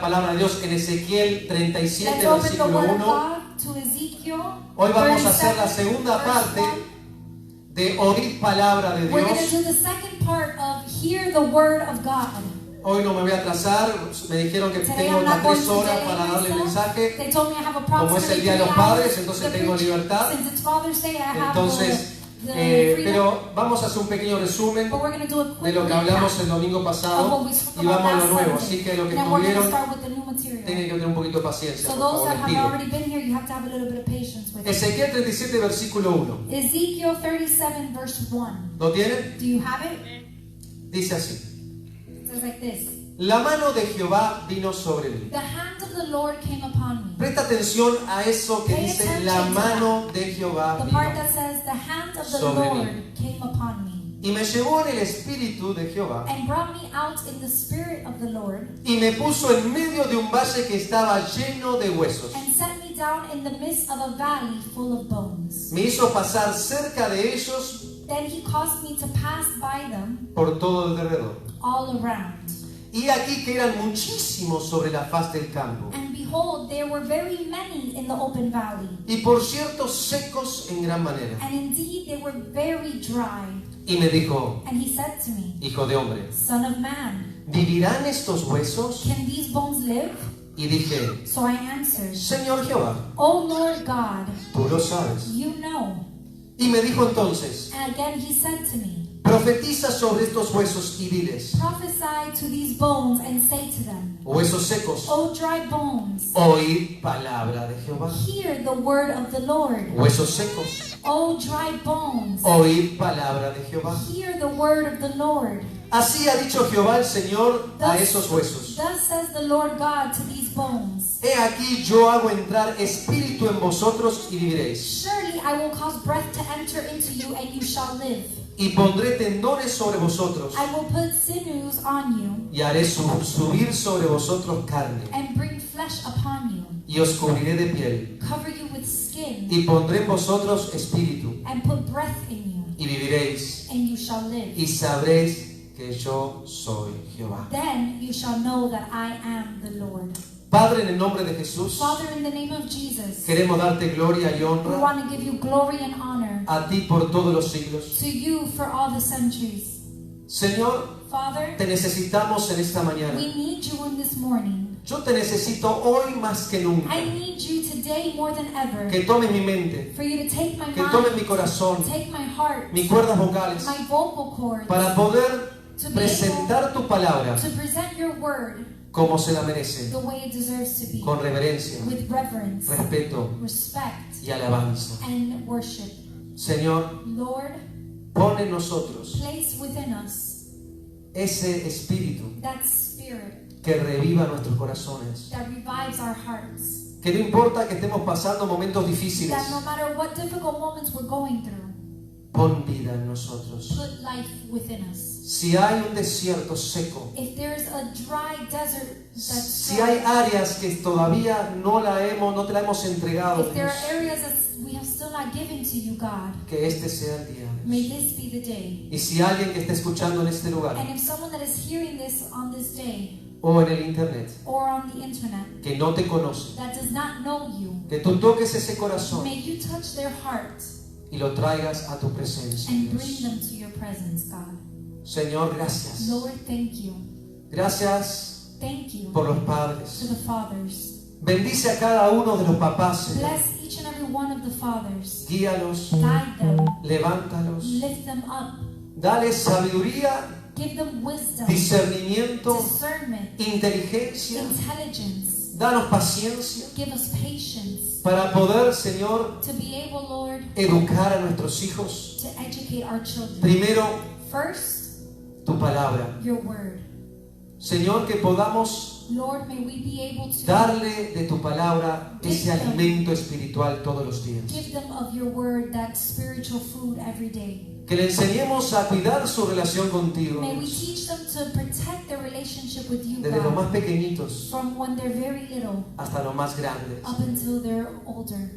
palabra de Dios en Ezequiel 37, Let's open the versículo Word of 1. God to Ezekiel. Hoy vamos a 37, hacer la segunda verse parte 1. de oír palabra de We're going to Dios. do the second part of hear the Word of God. Hoy no me voy a atrasar, me dijeron que Today tengo I'm hasta not going 3 to horas delay para darle el myself. mensaje. They told me I have Como es el approximately Día de 3 los Padres, hours entonces to tengo preach. libertad. Since it's Father's Day, I have Entonces, the freedom. pero vamos a hacer un pequeño resumen But we're going to do a de quick lo que hablamos recap el domingo of pasado what we spoke y about vamos a lo last nuevo. Sunday. Así que los que And then we're going to estuvieron start with the new material. tienen que tener un poquito de paciencia, So por those favor, that les have pido. already been here, you have to have a little bit of patience with it. Ezequiel 37, versículo 1. Ezekiel 37, verse 1. ¿Lo tienen? Do you have it? Dice así: It says like this. La mano de Jehová vino sobre mí. The hand of the Lord came upon me. Presta atención a eso que Pay dice: attention la to mano de Jehová The part vino. that says the hand of the Sobre Lord mí. came upon me Y me llevó en el espíritu de Jehová and brought me out in the spirit of the Lord y me puso en medio de un valle que estaba lleno de huesos. and set me down in the midst of a valley full of bones. Me hizo pasar cerca de ellos Then he caused me to pass by them por todo el derredor. all around. Y aquí que eran muchísimos sobre la faz del campo, And behold, there were very many in the open valley. y por cierto secos en gran manera. And indeed they were very dry. Y me dijo: And he said to me, hijo de hombre, Son of man, ¿vivirán estos huesos? can these bones live? Y dije: So I answered, Señor Jehová, O Lord God, tú lo sabes. you know. Y me dijo entonces: And again he said to me, profetiza sobre estos huesos y diles: Prophesy to these bones and say to them, huesos secos, O dry bones, oíd palabra de Jehová. hear the word of the Lord. Huesos secos, O dry bones, oíd palabra de Jehová. hear the word of the Lord. Así ha dicho Jehová el Señor a esos huesos: Thus says the Lord God to these bones, he aquí yo hago entrar espíritu en vosotros y viviréis. Surely I will cause breath to enter into you and you shall live. Y pondré tendones sobre vosotros I will put sinews on you y haré subir sobre vosotros carne. and bring flesh upon you, Y os cubriré de piel. cover you with skin Y pondré en vosotros espíritu and put breath in you, y viviréis. and you shall live. Y sabréis que yo soy Jehová. Then you shall know that I am the Lord. Padre, en el nombre de Jesús, Father, in the name of Jesus, queremos darte gloria y we honra want to give you glory and honor a ti por todos los siglos. to you for all the centuries. Señor, Father, te necesitamos en esta mañana. we need you in this morning. Yo te necesito hoy más que nunca. I need you today more than ever. Que tomes mi mente, For you to take my que tomes mi mind, corazón, take my heart, mis cuerdas vocales, my vocal cords, para poder to be presentar tu palabra able to present your word como se la merece, the way it deserves to be, con reverencia, with reverence, respeto respect, y alabanza. and worship. Señor, Lord, pon en nosotros place within us ese espíritu that spirit que reviva nuestros corazones. that revives our hearts. Que no importa que estemos pasando momentos difíciles, That no matter what difficult moments we're going through, pon vida en nosotros. put life within us. Si hay un desierto seco, If there's a dry desert that's si hay áreas que todavía no te la hemos entregado, if there Dios, are areas that we have still not given to you, God, que este sea el día. may this be the day. Y si alguien que está escuchando en este lugar And if someone that is hearing this on this day o en el internet, or on the internet que no te conoce, that does not know you, que tú toques ese corazón may you touch their heart y lo traigas a tu presencia, and Dios. bring them to your presence, God. Señor, gracias. Lord, thank you. Gracias Thank you por los to padres. the fathers. Bendice a cada uno de los papás, Señor. Bless each and every one of the fathers. Guíalos, Guide them. levántalos, Lift them up. dale sabiduría, Give them wisdom, discernimiento, discernment, inteligencia. intelligence. Danos paciencia Give us patience para poder, Señor, to be able, Lord, educar a nuestros hijos. to educate our children. Primero, First, tu palabra. your word. Señor, que podamos Lord, may we be able to darle de tu palabra ese alimento espiritual todos los días. give them of your word, that spiritual food every day. Que le enseñemos a cuidar su relación contigo, May we Dios, teach them to protect their relationship with you, desde los más God, pequeñitos from when they're very little hasta los más grandes. up until they're older.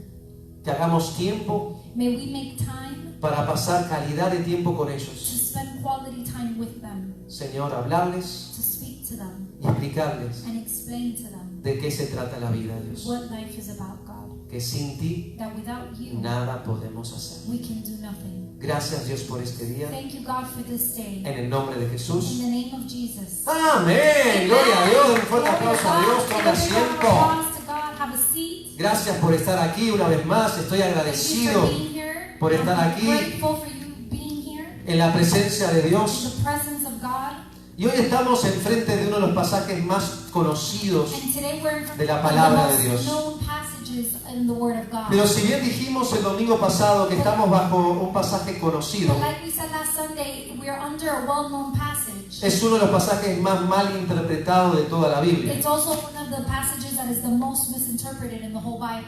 Que hagamos tiempo May we make time para pasar calidad de tiempo con to ellos. spend quality time with them, Señor, hablarles, to speak to them. y explicarles and explain to them de qué se trata la vida, Dios. what life is about, God. Que sin ti That without you, nada podemos hacer. we can do nothing. Gracias, Dios, por este día. Thank you, God, for this day. En el nombre de In Jesús. the name of Jesus. Amén. Gloria a Dios. Un fuerte Glory to aplauso a Dios. God. Tome Give a big asiento. applause to God. Have a seat. Gracias por estar aquí una vez más. Estoy Thank you agradecido for being here. por estar I'm aquí. grateful for you being here en la presencia de in Dios. the presence of God. Y hoy estamos enfrente de uno de los pasajes más conocidos. And today we're in front de la of palabra the de Dios. most known passages in the Word of God. Pero si bien dijimos el domingo pasado que estamos bajo un pasaje conocido, But like we said last Sunday, we are under a well-known passage. es uno de los pasajes más mal interpretados de toda la Biblia. It's also one of the passages that is the most misinterpreted in the whole Bible.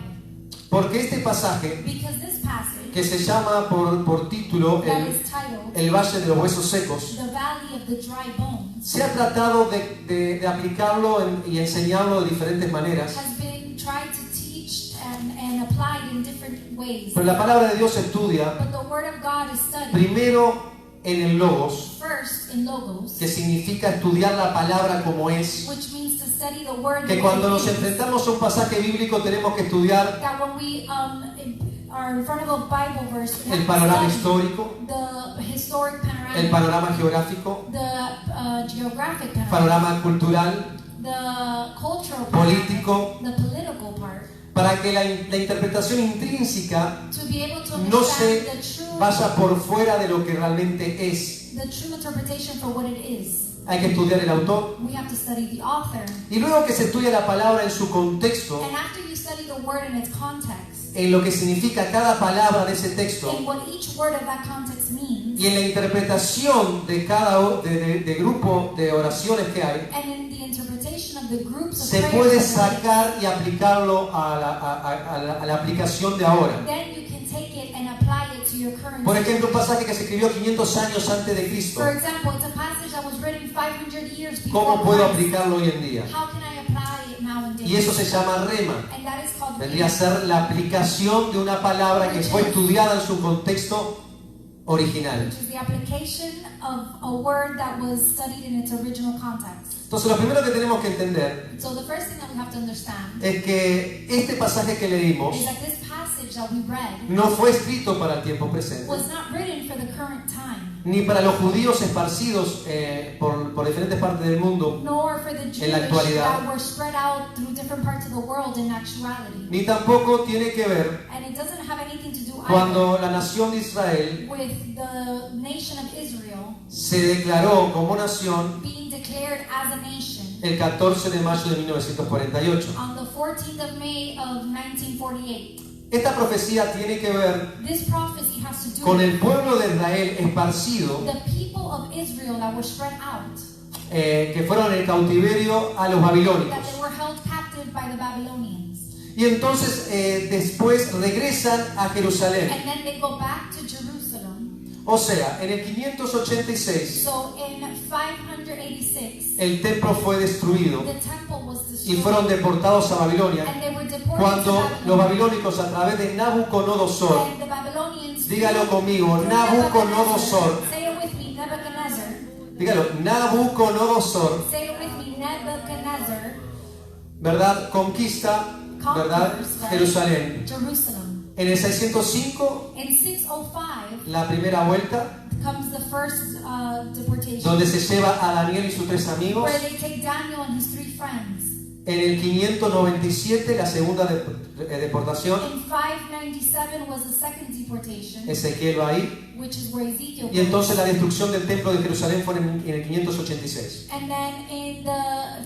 Porque este pasaje, Because this passage que se llama por título that is titled el Valle de los Huesos Secos, The Valley of the Dry Bones se ha tratado de aplicarlo y enseñarlo de diferentes maneras. has been tried to teach and applied in different ways. Pero la palabra de Dios se estudia But the Word of God is studied primero en el Logos, first in Logos, que significa estudiar la palabra como es. which means to study the Word Que the way cuando it nos is. enfrentamos a un pasaje bíblico tenemos que estudiar That when we are in front of a Bible verse, we el have panorama to study histórico, the historic panorama, el panorama geográfico, the geographic panorama, panorama cultural, the cultural político, panorama, the political part, para que la interpretación intrínseca to be able to no se understand the true, vaya por fuera de lo que realmente es. the true interpretation for what it is. Hay que estudiar el autor. We have to study the author. Y luego que se estudia la palabra en su contexto, And after you study the word in its context, en lo que significa cada palabra de ese texto, in what each word of that context means, y en la interpretación de cada de grupo de oraciones que hay, and in the interpretation of the groups of se prayers puede that there is, sacar y aplicarlo a la aplicación de ahora. then you can take it and apply it to your current Por ejemplo, un situation. pasaje que se escribió 500 años antes de Cristo. For example, it's a passage that was written 500 years before ¿Cómo puedo Christ. aplicarlo hoy en día? How can I apply it nowadays? Y eso se llama rema. And that is called Vendría a rhema, ser la aplicación de una palabra que fue estudiada en su contexto original. which is the application of a word that was studied in its original context. Entonces, lo primero que tenemos que entender So the first thing that we have to understand es que este pasaje que leímos is that this passage that we read no fue escrito para el tiempo presente, was not written for the current time, ni para los judíos esparcidos por diferentes partes del mundo, nor for the Jewish actualidad. that were spread out through different parts of the world in actuality. ni tampoco tiene que ver And it doesn't have anything to do either cuando la nación de Israel with the nation of Israel se declaró como nación being declared as a nation el 14 de mayo de 1948. on the 14th of May of 1948. Esta profecía tiene que ver This prophecy has to do con el with pueblo de Israel esparcido, the people of Israel that were spread out, que fueron en el cautiverio a los that babilónicos. they were held captive by the Babylonians. Y entonces después regresan a Jerusalén. And then they go back to Jerusalem. O sea, en el 586 So in 586, el templo fue destruido the temple was y destroyed. fueron deportados a Babilonia. And they were deported Cuando to los Babylon. babilónicos a través de Nabucodonosor, And the Babylonians, dígalo conmigo, through Nabucodonosor, say it with me, Nebuchadnezzar. dígalo, Nabucodonosor, Say it with me, Nebuchadnezzar. ¿verdad? Conquista, ¿verdad? Conquers, right? Jerusalén. Jerusalem. En el 605, In 605 la primera vuelta, comes the first deportation, donde se lleva a Daniel y sus 3 amigos. where they take Daniel and his 3 friends. En el 597, la segunda deportación. In 597 was the second deportation, Ezequiel va ahí. which is where Ezekiel Y entonces la goes. destrucción del templo de Jerusalén fue en el 586. And then in the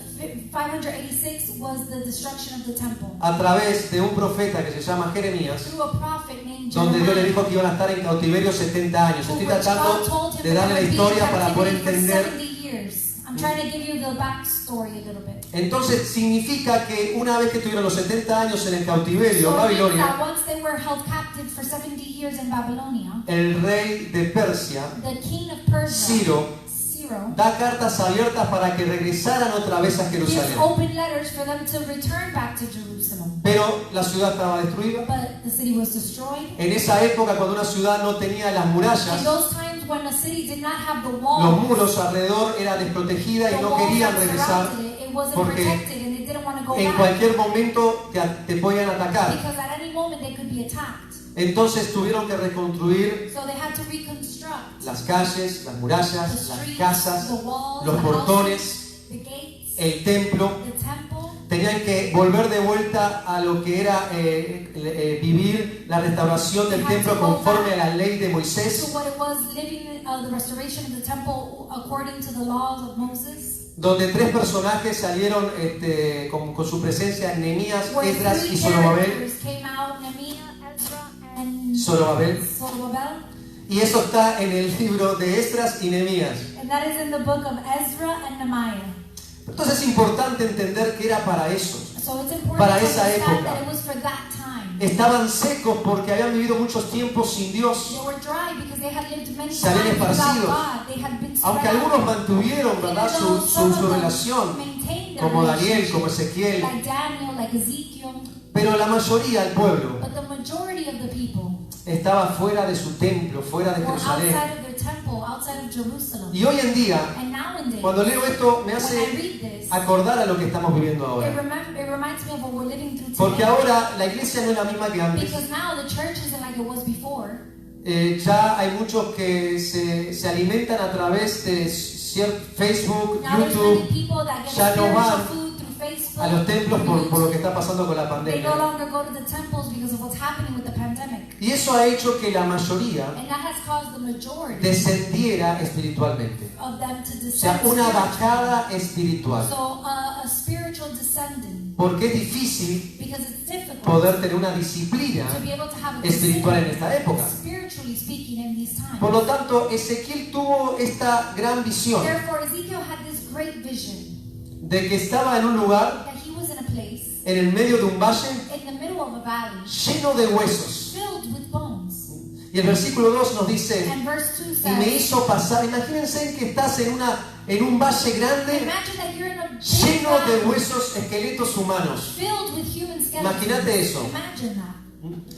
586 was the destruction of the temple. A través de un profeta que se llama Jeremías, Through a prophet named donde Dios le Jeremiah, dijo que iban a estar en cautiverio 70 años. Estoy which God tratando told him de that darle la they would be in historia para poder captivity for entender. 70 years. I'm trying to give you the backstory a little bit. Entonces significa que una vez que tuvieron los 70 años en el cautiverio en So it means Babilonia, that once they were held captive for 70 years in Babylonia, el rey de Persia, the king of Persia, Ciro, Ciro, da cartas abiertas para que regresaran otra vez a gives Jerusalén. open letters for them to return back to Jerusalem. Pero la ciudad estaba destruida. But the city was destroyed. En esa época, cuando una ciudad no tenía las In murallas, those times times when a city did not have the Los walls, muros alrededor era desprotegida y the no walls querían that regresar surrounded it, it wasn't porque protected and they didn't want to go en back cualquier momento te podían atacar. because at any moment they could be attacked. Entonces tuvieron que reconstruir So they had to reconstruct las calles, las the murallas, las streets, casas, the walls, los the portones, houses, the gates, el templo. the temple. Tenían que volver de vuelta a lo que era vivir la restauración del templo conforme a la ley de So Moisés, what it was, living the restoration of the temple according to the laws of Moses, donde 3 personajes salieron con su presencia: Nehemías, where Esdras 3 y Zorobabel. characters came out, Nehemiah, Ezra, and Zorobabel. Zerubbabel. Y eso está en el libro de Esdras y Nehemías. And that is in the book of Ezra and Nehemiah. Entonces es importante entender que era para eso. So it's important Para to esa understand época. that it was for that time. Estaban secos porque habían vivido muchos tiempos sin Dios. They were dry because they had lived many Se habían times without esparcidos. God. They had been spread Aunque out. algunos mantuvieron, ¿verdad?, Even though some of su them relación, maintained their como Daniel, relationship, como Ezequiel. like Daniel, like Ezekiel, Pero la mayoría del pueblo but the majority of the people estaba fuera de su templo, fuera de were Jerusalén. outside of their temple, outside of Jerusalem. Y hoy en día, And nowadays, cuando leo esto, me when I hace read this, acordar a lo que estamos viviendo it ahora. reminds me of what we're living through Porque today. ahora la iglesia no es la misma que antes. Because now the church isn't like it was before. Ya hay muchos que se alimentan a través de Facebook, Now there's YouTube, many people that get ya no spiritual van food through Facebook, a los templos through por lo que YouTube. está pasando con la They no pandemia. longer go to the temples because of what's happening with the pandemic. Y eso ha hecho que la mayoría And that has caused the majority descendiera espiritualmente. of them to O sea, descend una spiritually. bajada espiritual. So a spiritual descending, Porque es difícil because it's difficult poder tener una disciplina to be able to have a espiritual en discipline, esta época. spiritually speaking, in these times. Por lo tanto, Ezequiel tuvo esta gran visión Therefore, Ezekiel had this great vision de que estaba en un lugar, that he was in a place en el medio de un valle, in the middle of a valley lleno de huesos. filled with bones. Y el versículo 2 nos dice: And verse 2 y me says, hizo pasar. Imagínense que estás en un valle grande imagine that you're in a big lleno de valley huesos, esqueletos humanos. filled with human skeletons. Imagínate eso. Imagine that.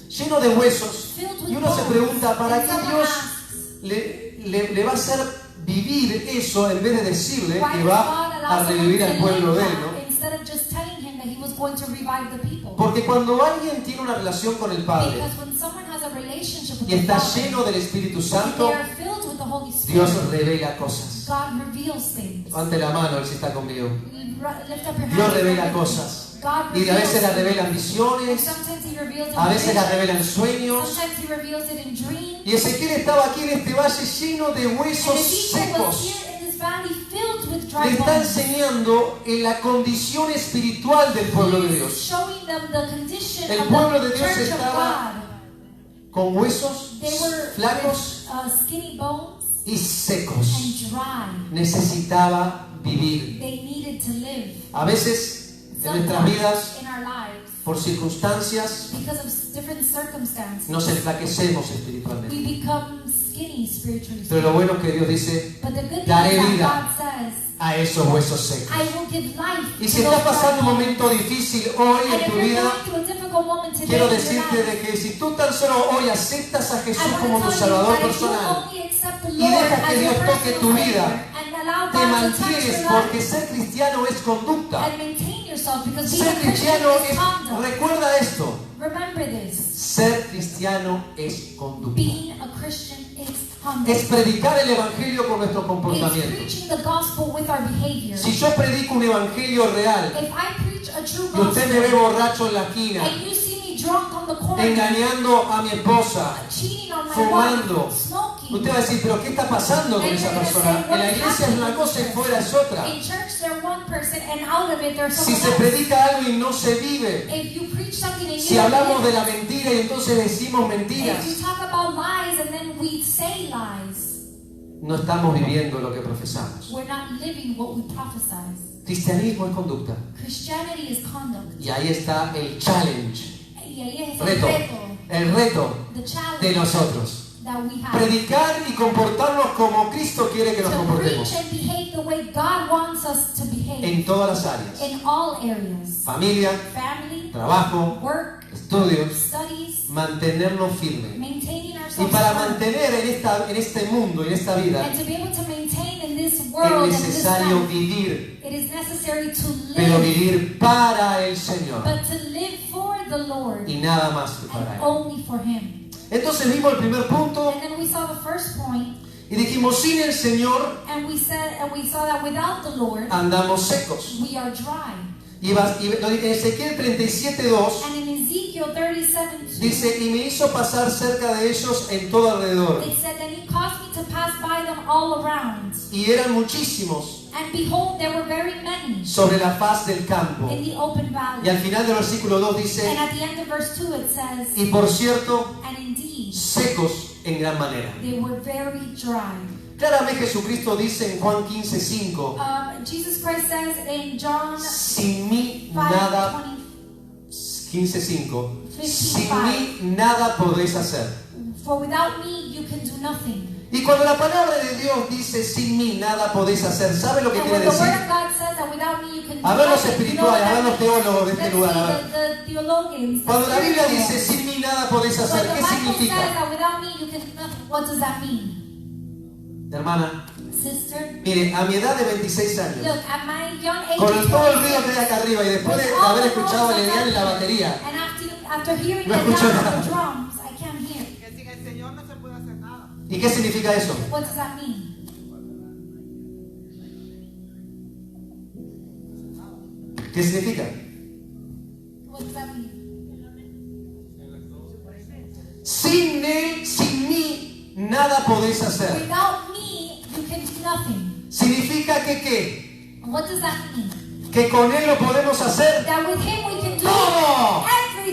Lleno de huesos. Filled with Y uno se bones. pregunta, ¿para And qué someone Dios asks, le va a hacer vivir eso en vez de decirle why que does va God allow a someone revivir to al pueblo live de él, that ¿no? instead of just telling him that he was going to revive the people? Porque cuando alguien tiene una relación con el Padre Because when someone has a relationship with y the está Father, lleno del Espíritu and Santo, they are filled with the Holy Dios Spirit, revela cosas. God reveals things. Levante la mano, él sí está conmigo. Lift up your Dios hands. revela cosas. God Y a veces las reveals revelan things. visiones, Sometimes he reveals it a in veces las visions. revelan sueños. Sometimes he reveals it in dreams. Y Ezequiel estaba aquí en este valle lleno de And huesos Ezekiel was secos. here in this valley filled with Le dry está bones. enseñando en la condición espiritual del pueblo de He's Dios. showing them the condition El of pueblo the de Dios church of estaba God. Con huesos They were flacos with, skinny bones y secos. and dry. Necesitaba vivir. They needed to live. A veces en nuestras vidas, Sometimes in our lives, por circunstancias, because of different circumstances, nos enflaquecemos we espiritualmente. become skinny spiritually. Pero lo bueno es que Dios dice: But the good thing daré is that vida God says, a esos huesos secos. I will give life Y to si those estás pasando un dry bones. momento difícil hoy And en if tu you're vida, going through a difficult moment today quiero in your decirte life, de que si tú tan solo hoy aceptas a Jesús I want como to tu tell you Salvador that if you personal only accept the y Lord dejas que as your Dios toque personal tu Savior vida, and allow te God to touch mantienes, your porque life ser cristiano es conducta. and maintain yourself, because being Ser a Christian cristiano is es, conduct. recuerda esto, Remember this. ser cristiano es conducta. Being a Christian is conduct. Es predicar el evangelio con nuestro It's comportamiento. preaching the gospel with our behavior. Si yo predico un evangelio real If I preach a true y usted me ve gospel borracho en la esquina, and you see me drunk on the corner, engañando a mi esposa, cheating on my fumando, wife, smoking, usted va a decir: ¿pero qué está pasando con esa persona? En la iglesia es una cosa y fuera es otra. in church they're one person and out of it there's Si someone se else. predica algo y no se vive, If you preach something and you si don't hablamos de live, la mentira y entonces decimos mentiras, if you talk about lies and then we say lies, no estamos viviendo lo que profesamos. we're not living what we prophesize. Cristianismo es conducta. Christianity is conduct. Y ahí está el challenge, Y ahí es reto, el reto, el reto the challenge de nosotros. that we have. Predicar y comportarnos como Cristo quiere que nos To comportemos. preach and behave the way God wants us to behave. En todas las áreas. In all areas. Familia, Family, trabajo, work, estudios. studies, Mantenernos firmes. maintaining Y ourselves para firm. mantener en este mundo, en esta vida, And to be able to maintain in this world es and this necesario life, vivir, it is necessary to pero live, vivir para el Señor. but to live for the Lord Y nada más que para and Él. only for Him. Entonces vimos el primer punto And then we saw the first point, y dijimos, sin el Señor and we saw that without the Lord, andamos secos. we are dry. Y en Ezequiel 37:2 And in Ezekiel 37:2, dice, y me hizo pasar cerca de ellos en todo alrededor. it said that He caused me to pass by them all around. Y eran muchísimos And behold, there were very many sobre la faz del campo. in the open Y valley. al final del versículo 2 dice, And at the end of verse 2 it says, y por cierto, and indeed, secos en gran manera. they were very dry. Claramente Jesucristo dice en Juan 15:5, Jesus Christ says in John sin mí nada, 15:5, sin mí nada podéis hacer. 5:5, for without me you can do nothing. Y cuando la palabra de Dios dice sin mí nada podéis hacer, ¿sabe lo que And quiere when the word decir? of God says that without me you can do A ver los nothing, you know what espirituales, a ver that los means? teólogos de este Let's lugar. see, A ver. the theologians, the Cuando la Biblia spiritual dice ones. sin mí nada podéis When hacer, the ¿qué Bible says significa? that without me you can do nothing, what does that mean? Hermana, Sister, mire, a mi edad de 26 años, look, at my young age con of todo el ruido que 26, hay acá arriba y después de with all haber the escuchado noise el that's ideal en la out batería, there, and after hearing No the escucho sound nada. of the drums, I can't hear. Que sin el Señor no se puede hacer nada. ¿y qué significa eso? What does that mean? ¿Qué significa? What does that mean? Sin él, sin mí, nada podéis hacer. Without me, you can do nothing. Significa que ¿qué? And what does that mean? Que con él lo podemos hacer That with Him we can do todo.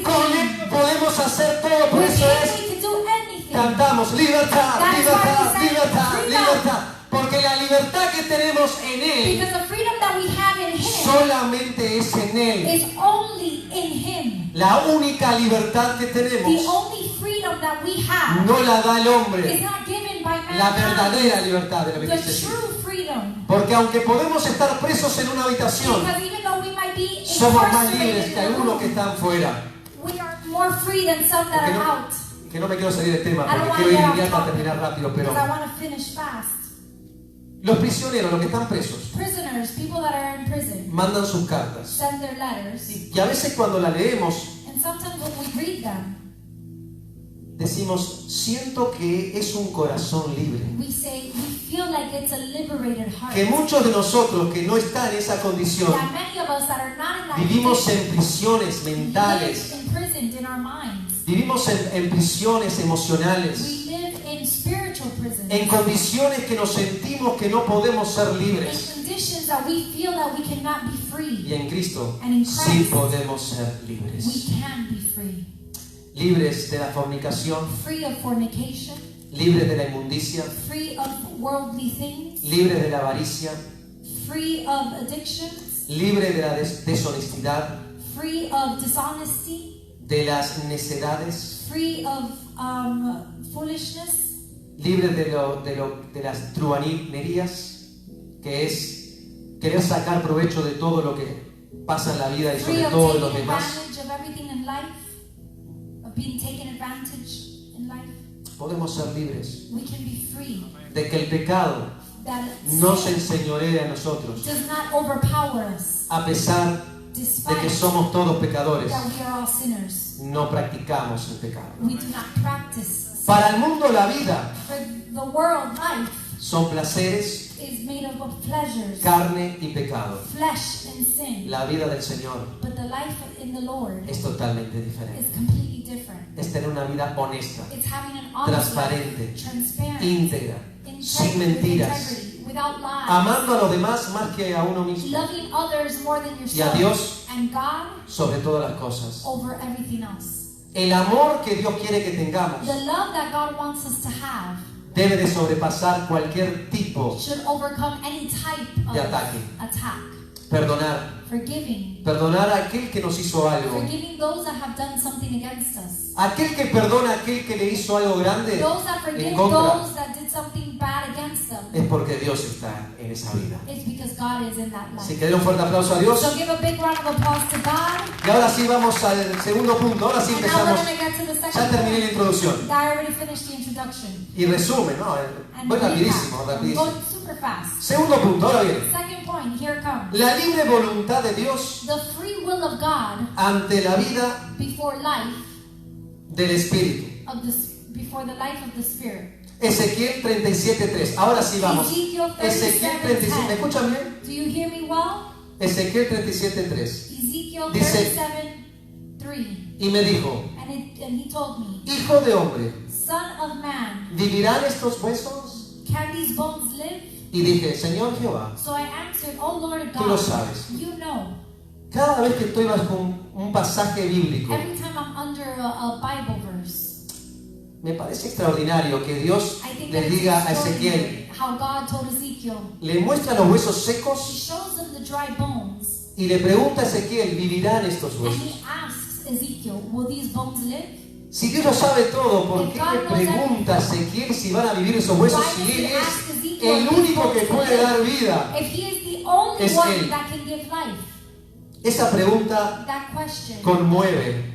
Con everything. él podemos hacer todo. Por With eso Him es, we can do anything. cantamos libertad, That is libertad, why we say libertad, freedom. libertad. Porque la libertad que tenemos en él Because the freedom that we have in Him solamente es en él. is only in Him. La única libertad que The tenemos only freedom that we have no la da el is hombre. not given by La mankind. verdadera libertad de la The que dice. true freedom. Porque aunque podemos estar presos en una habitación, Because even though we might be somos más libres incarcerated que in a algunos que room, están fuera. we are more free than some that Porque are no, out. que no me quiero salir del tema, I don't porque want quiero to ir get off lineal para topic terminar rápido, pero because I want to finish fast. los prisioneros, los que están presos, Prisoners, people that are in prison, mandan sus cartas. send their letters, Y a veces cuando las leemos, and sometimes when we read them, decimos, siento que es un corazón libre. we feel like it's a liberated heart. Que muchos de nosotros que no están en esa condición, That many of us that are not in that vivimos condition en prisiones live mentales, imprisoned in our minds. vivimos en prisiones emocionales, We live in spiritual prisons. en condiciones que nos sentimos que no podemos ser In libres. conditions that we feel that we cannot be free. Y en Cristo And in sí Christ, podemos ser we libres. can be free. Libres de la fornicación, Free of fornication, libres de la inmundicia, free of worldly things, libres de la avaricia, free of addictions, libres de la deshonestidad, free of dishonesty, de las necedades, free of foolishness, libres de las truhanerías, que es querer sacar provecho de todo lo que pasa en la vida y free sobre of todo de los taking demás. advantage of everything in life, of being taken advantage in life. Podemos ser libres We can be free. de que el pecado That no se sin enseñoree a nosotros, does not overpower us, a pesar de despite que somos todos pecadores. that we are all sinners. No practicamos el pecado. We do not practice sin. Para el mundo la vida For the world, life son placeres, is made up of pleasures, carne y pecado. flesh and sin. La vida del Señor But the life in the Lord es totalmente is diferente. completely different. Es tener una vida honesta, It's having an honest transparente, life, transparent, íntegra, sin with mentiras, integrity, without lies, amando a los demás más que a uno mismo loving others more than y a yourself, Dios and God sobre todas las cosas. over everything else. El amor que Dios quiere que tengamos The love that God wants us to have debe de sobrepasar cualquier tipo should overcome any type of de ataque. attack. Perdonar. Forgiving. Perdonar a aquel que nos hizo algo. Forgiving those that have done something against us. Aquel que perdona a aquel que le hizo algo grande Those that en forgive contra, those that did something bad against them. es porque Dios está en esa vida. It's because God is in that Así life. que den un fuerte aplauso a Dios. So give a big round of applause to God. Y ahora sí vamos al segundo punto. Ahora sí And now we're empezamos. going to get to the Ya second terminé la point. introducción. I already finished the introduction. Y resumen, ¿no? And Voy recap. rapidísimo, I'm rapidísimo. going super fast. Segundo punto, ahora bien. Second point, here it comes. La libre voluntad de Dios The free will of God ante la vida before life del Espíritu. before the life of the Spirit. Ezequiel 37:3. Ahora sí vamos. Ezekiel Ezequiel 37. ¿Me 37:10. escuchan bien? Do you hear me well? Ezequiel 37:3. Ezekiel Dice- 37:3. Y me dijo, And he told me, hijo de hombre, Son of man, ¿vivirán estos huesos? can these bones live? Y dije, Señor Jehová, So I answered, Oh Lord tú lo God, sabes. you know. Cada vez que estoy bajo un pasaje bíblico, Every time I'm under a Bible verse, me parece extraordinario que Dios I think le that diga a it's Ezequiel, extraordinary how God told Ezekiel. le muestra los huesos He secos shows them the dry bones, y le pregunta a Ezequiel, ¿vivirán estos and huesos? he asks Ezekiel, Will these bones live? Si Dios lo sabe todo, ¿por qué le pregunta a Ezequiel si van a vivir esos huesos Why si does Él he ask es Ezekiel el if these único que bones puede live? dar vida? If he is the only Es one Él. that can give life, Esa pregunta that question conmueve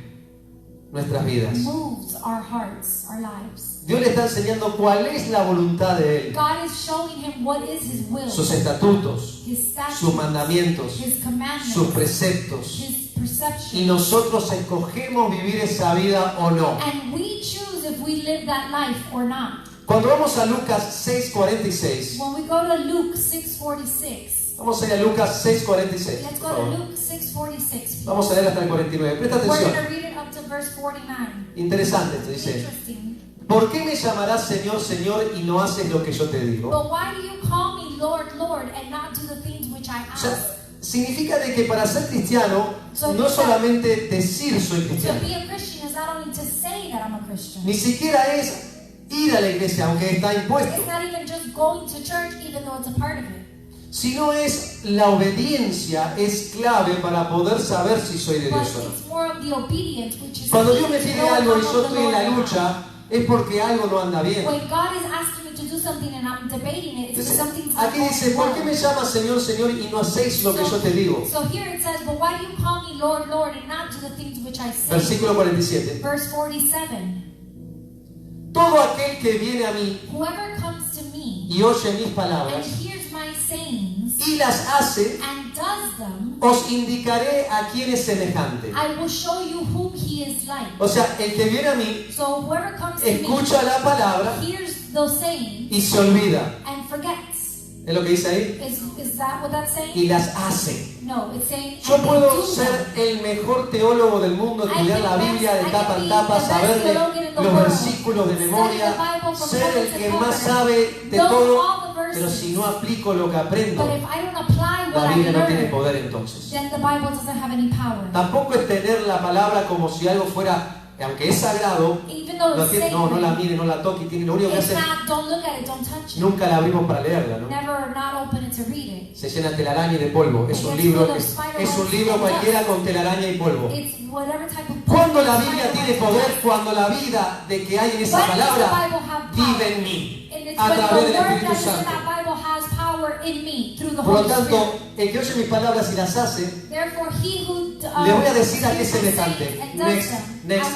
nuestras vidas. moves our hearts, our lives. Dios le está enseñando cuál es la voluntad de Él, God is showing him what is his will, sus estatutos, his statutes, sus mandamientos, his commandments, sus preceptos. his Y perception. nosotros escogemos vivir esa vida o no. And we choose if we live that life or not. Cuando vamos a Lucas 6:46, When we go to Luke 6:46, vamos a ir a Lucas 6:46. let's por go to favor. Luke 6:46. Vamos a leer hasta el 49. Presta We're going atención. to read it up to verse 49. Interesante esto, dice. Interesting. ¿Por qué me llamarás Señor, Señor y no haces lo que yo te digo? But why do you call me Lord, Lord, and not do the things which I O sea, ask? significa de que para ser cristiano no es solamente decir soy To cristiano, be a Christian is not only to say that I'm a Christian. ni siquiera es ir a la iglesia aunque está impuesto, It's not even just going to church, even though it's a part of it. sino es la obediencia es clave para poder saber si soy de But Dios o no. it's more of the obedience, which is Cuando Dios me key to pide know algo y if I'm yo of the estoy en la Lord or not. lucha, es porque algo no anda bien. When God is asking me to do something and I'm debating it, it's because Entonces, something's not aquí going dice, ¿por qué well. me llamas Señor, Señor y no hacéis lo que yo te digo? So here it says, but why do you call me Lord, Lord, and not do the things which I say? Versículo 47. Verse 47. Todo aquel que viene a mí Whoever comes to me y oye mis and palabras hears my sayings y las hace, and does them, os indicaré a quién es semejante. I will show you whom he is like. O sea, el que viene a mí So whoever comes to me escucha la palabra hears those sayings y se olvida. and forgets. ¿Es lo que dice ahí? Is that what that's saying? Y las hace. No, it's saying Yo and they puedo do ser them. el mejor teólogo del mundo, estudiar la Biblia de tapa en tapa, saberme los versículos de memoria, ser el que más sabe de todo, pero si no aplico lo que aprendo, But if I don't apply what la I Biblia no tiene learn, poder entonces. then the Bible doesn't have any power. Tampoco es tener la palabra como si algo fuera, aunque es sagrado, Even though no, it's sacred, no la mire, no la toque, tiene lo único que it's hace, not, don't look at it, don't touch it. nunca la abrimos para leerla, ¿no? Never not open it to read it. Se llena telaraña y de polvo. Es un libro cualquiera con telaraña y polvo. It's whatever type of Cuando la Biblia tiene poder, cuando la vida de que hay en esa palabra vive en mí, a través del Espíritu Santo. Por lo tanto, el que oye mis palabras y las hace, le voy a decir a qué es semejante. Next.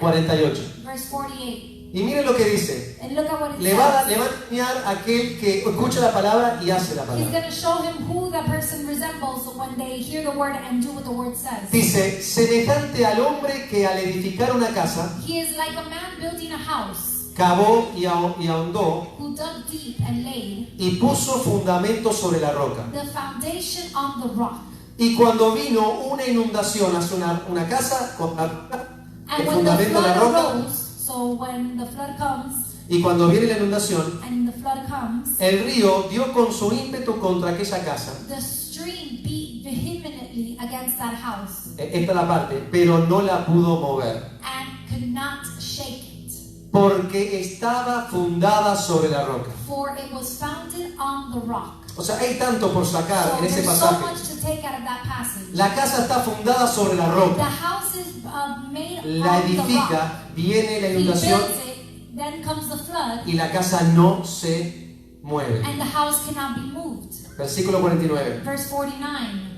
48. Verse 48. Y miren lo que dice. And look at what it Le va a says. enseñar a aquel que escucha la palabra y hace la He's palabra. going to show him who that person resembles when they hear the word and do what the word says. Dice, semejante al hombre que al edificar una casa, He is like a man building a house cavó y ahondó who dug deep and laid y puso fundamento sobre la roca. the foundation on the rock. Y cuando vino una inundación hacia una casa con la roca, el And when the fundamento de la flood roca, arose, so when the flood comes, y cuando viene la inundación, and the flood comes, el río dio con su ímpetu contra aquella casa. the stream beat vehemently against that house Esta es la parte, pero no la pudo mover, and could not shake it, porque estaba fundada sobre la roca. for it was founded on the rock. O sea, hay tanto por sacar So en ese there's so pasaje. much to take out of that passage. La casa está fundada sobre la The roca. house is made La on the rock. edifica, viene la He inundación builds it, then comes the flood, y la casa no se mueve. and the house cannot be moved. Versículo 49. Verse 49.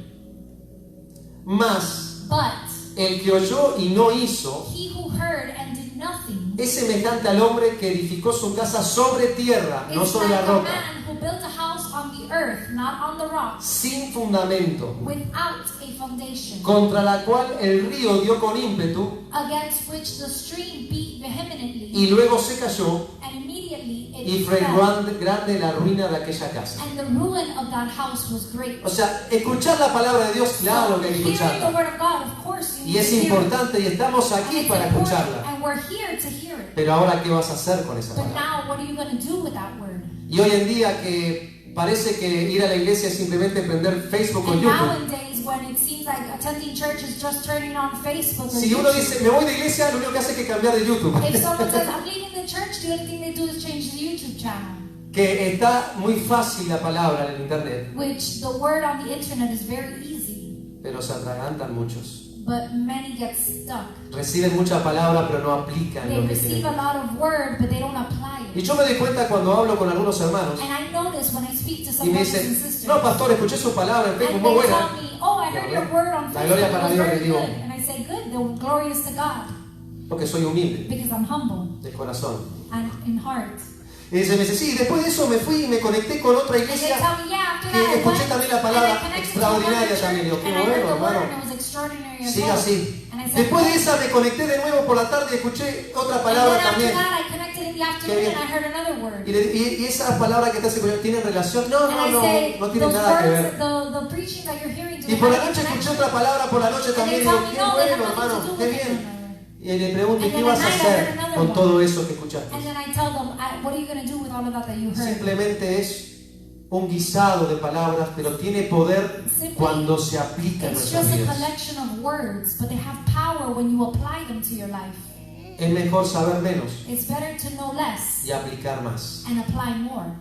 Mas But el que oyó y no hizo he who heard and did nothing es semejante al hombre que edificó su casa sobre tierra, no is sobre like la a roca, man who built a house on the earth, not on the rock, sin fundamento, without a foundation, contra la cual el río dio con ímpetu against which the stream beat vehemently, y luego se cayó and immediately y it fue fell, grande la ruina de aquella casa. and the ruin of that house was great. O sea, escuchar la palabra de Dios, claro que hay que Hearing the escucharla. word of God, of course you Y need es to hear it. importante y estamos And aquí it's para important, escucharla. and we're here to hear it. Pero ahora, ¿qué vas a hacer con esa But palabra? now, what are you going to do with that word? Y hoy en día que parece que ir a la iglesia es simplemente prender Facebook o And YouTube. nowadays, when it seems like attending church is just turning on Facebook or Si uno YouTube. dice, me voy de iglesia, lo único que hace es que cambiar de YouTube. If someone says, I'm leaving the church, the only thing they do is change the YouTube channel. Que está muy fácil la palabra en el internet, Which the word on the internet is very easy, pero se atragantan muchos. but many get stuck. Reciben mucha palabra, pero no aplican They lo que receive tienen. a lot of word, but they don't apply Y it. yo me doy cuenta cuando hablo con algunos hermanos And I notice when I speak to y some me brothers and dicen, sisters, no, pastor, escuché su palabra en Facebook, and muy they buena. tell me, oh, I heard your word on La Facebook, gloria it para was Dios, very le digo. good. And I say, good, the glorious to God, Porque soy humilde because I'm humble de corazón. and in heart. Y me dice, sí, después de eso me fui y me conecté con otra And they iglesia tell me, yeah, after que that I escuché went, también la and I palabra connected to extraordinaria another también. Digo, church, qué and I heard bueno, the word, hermano. and it was extraordinary as Siga well. así. And I said, Después de "Good." esa me conecté de nuevo por la tarde y escuché otra And palabra then after también. that, I connected in the afternoon bien. and I heard another word. Y esas palabras que te hacen ¿tienen relación? No, And no, I no, say, no tienen those nada que words, ver. the preaching that you're hearing Y today, por la have a noche escuché connection. otra palabra por la noche And también they y digo, tell me, qué no, they have bueno, nothing hermano, to do qué with bien. one another. Y le pregunto, ¿y And qué then vas a at night I heard hacer another con one. todo eso que escuchaste? And then I tell them, what are you going to do with all of that you heard? Simplemente es un guisado de palabras, pero tiene poder cuando se aplica en It's nuestras just a vidas. collection of words, but they have power when you apply them to your life. Es mejor saber menos It's better to know less y aplicar más. and apply more.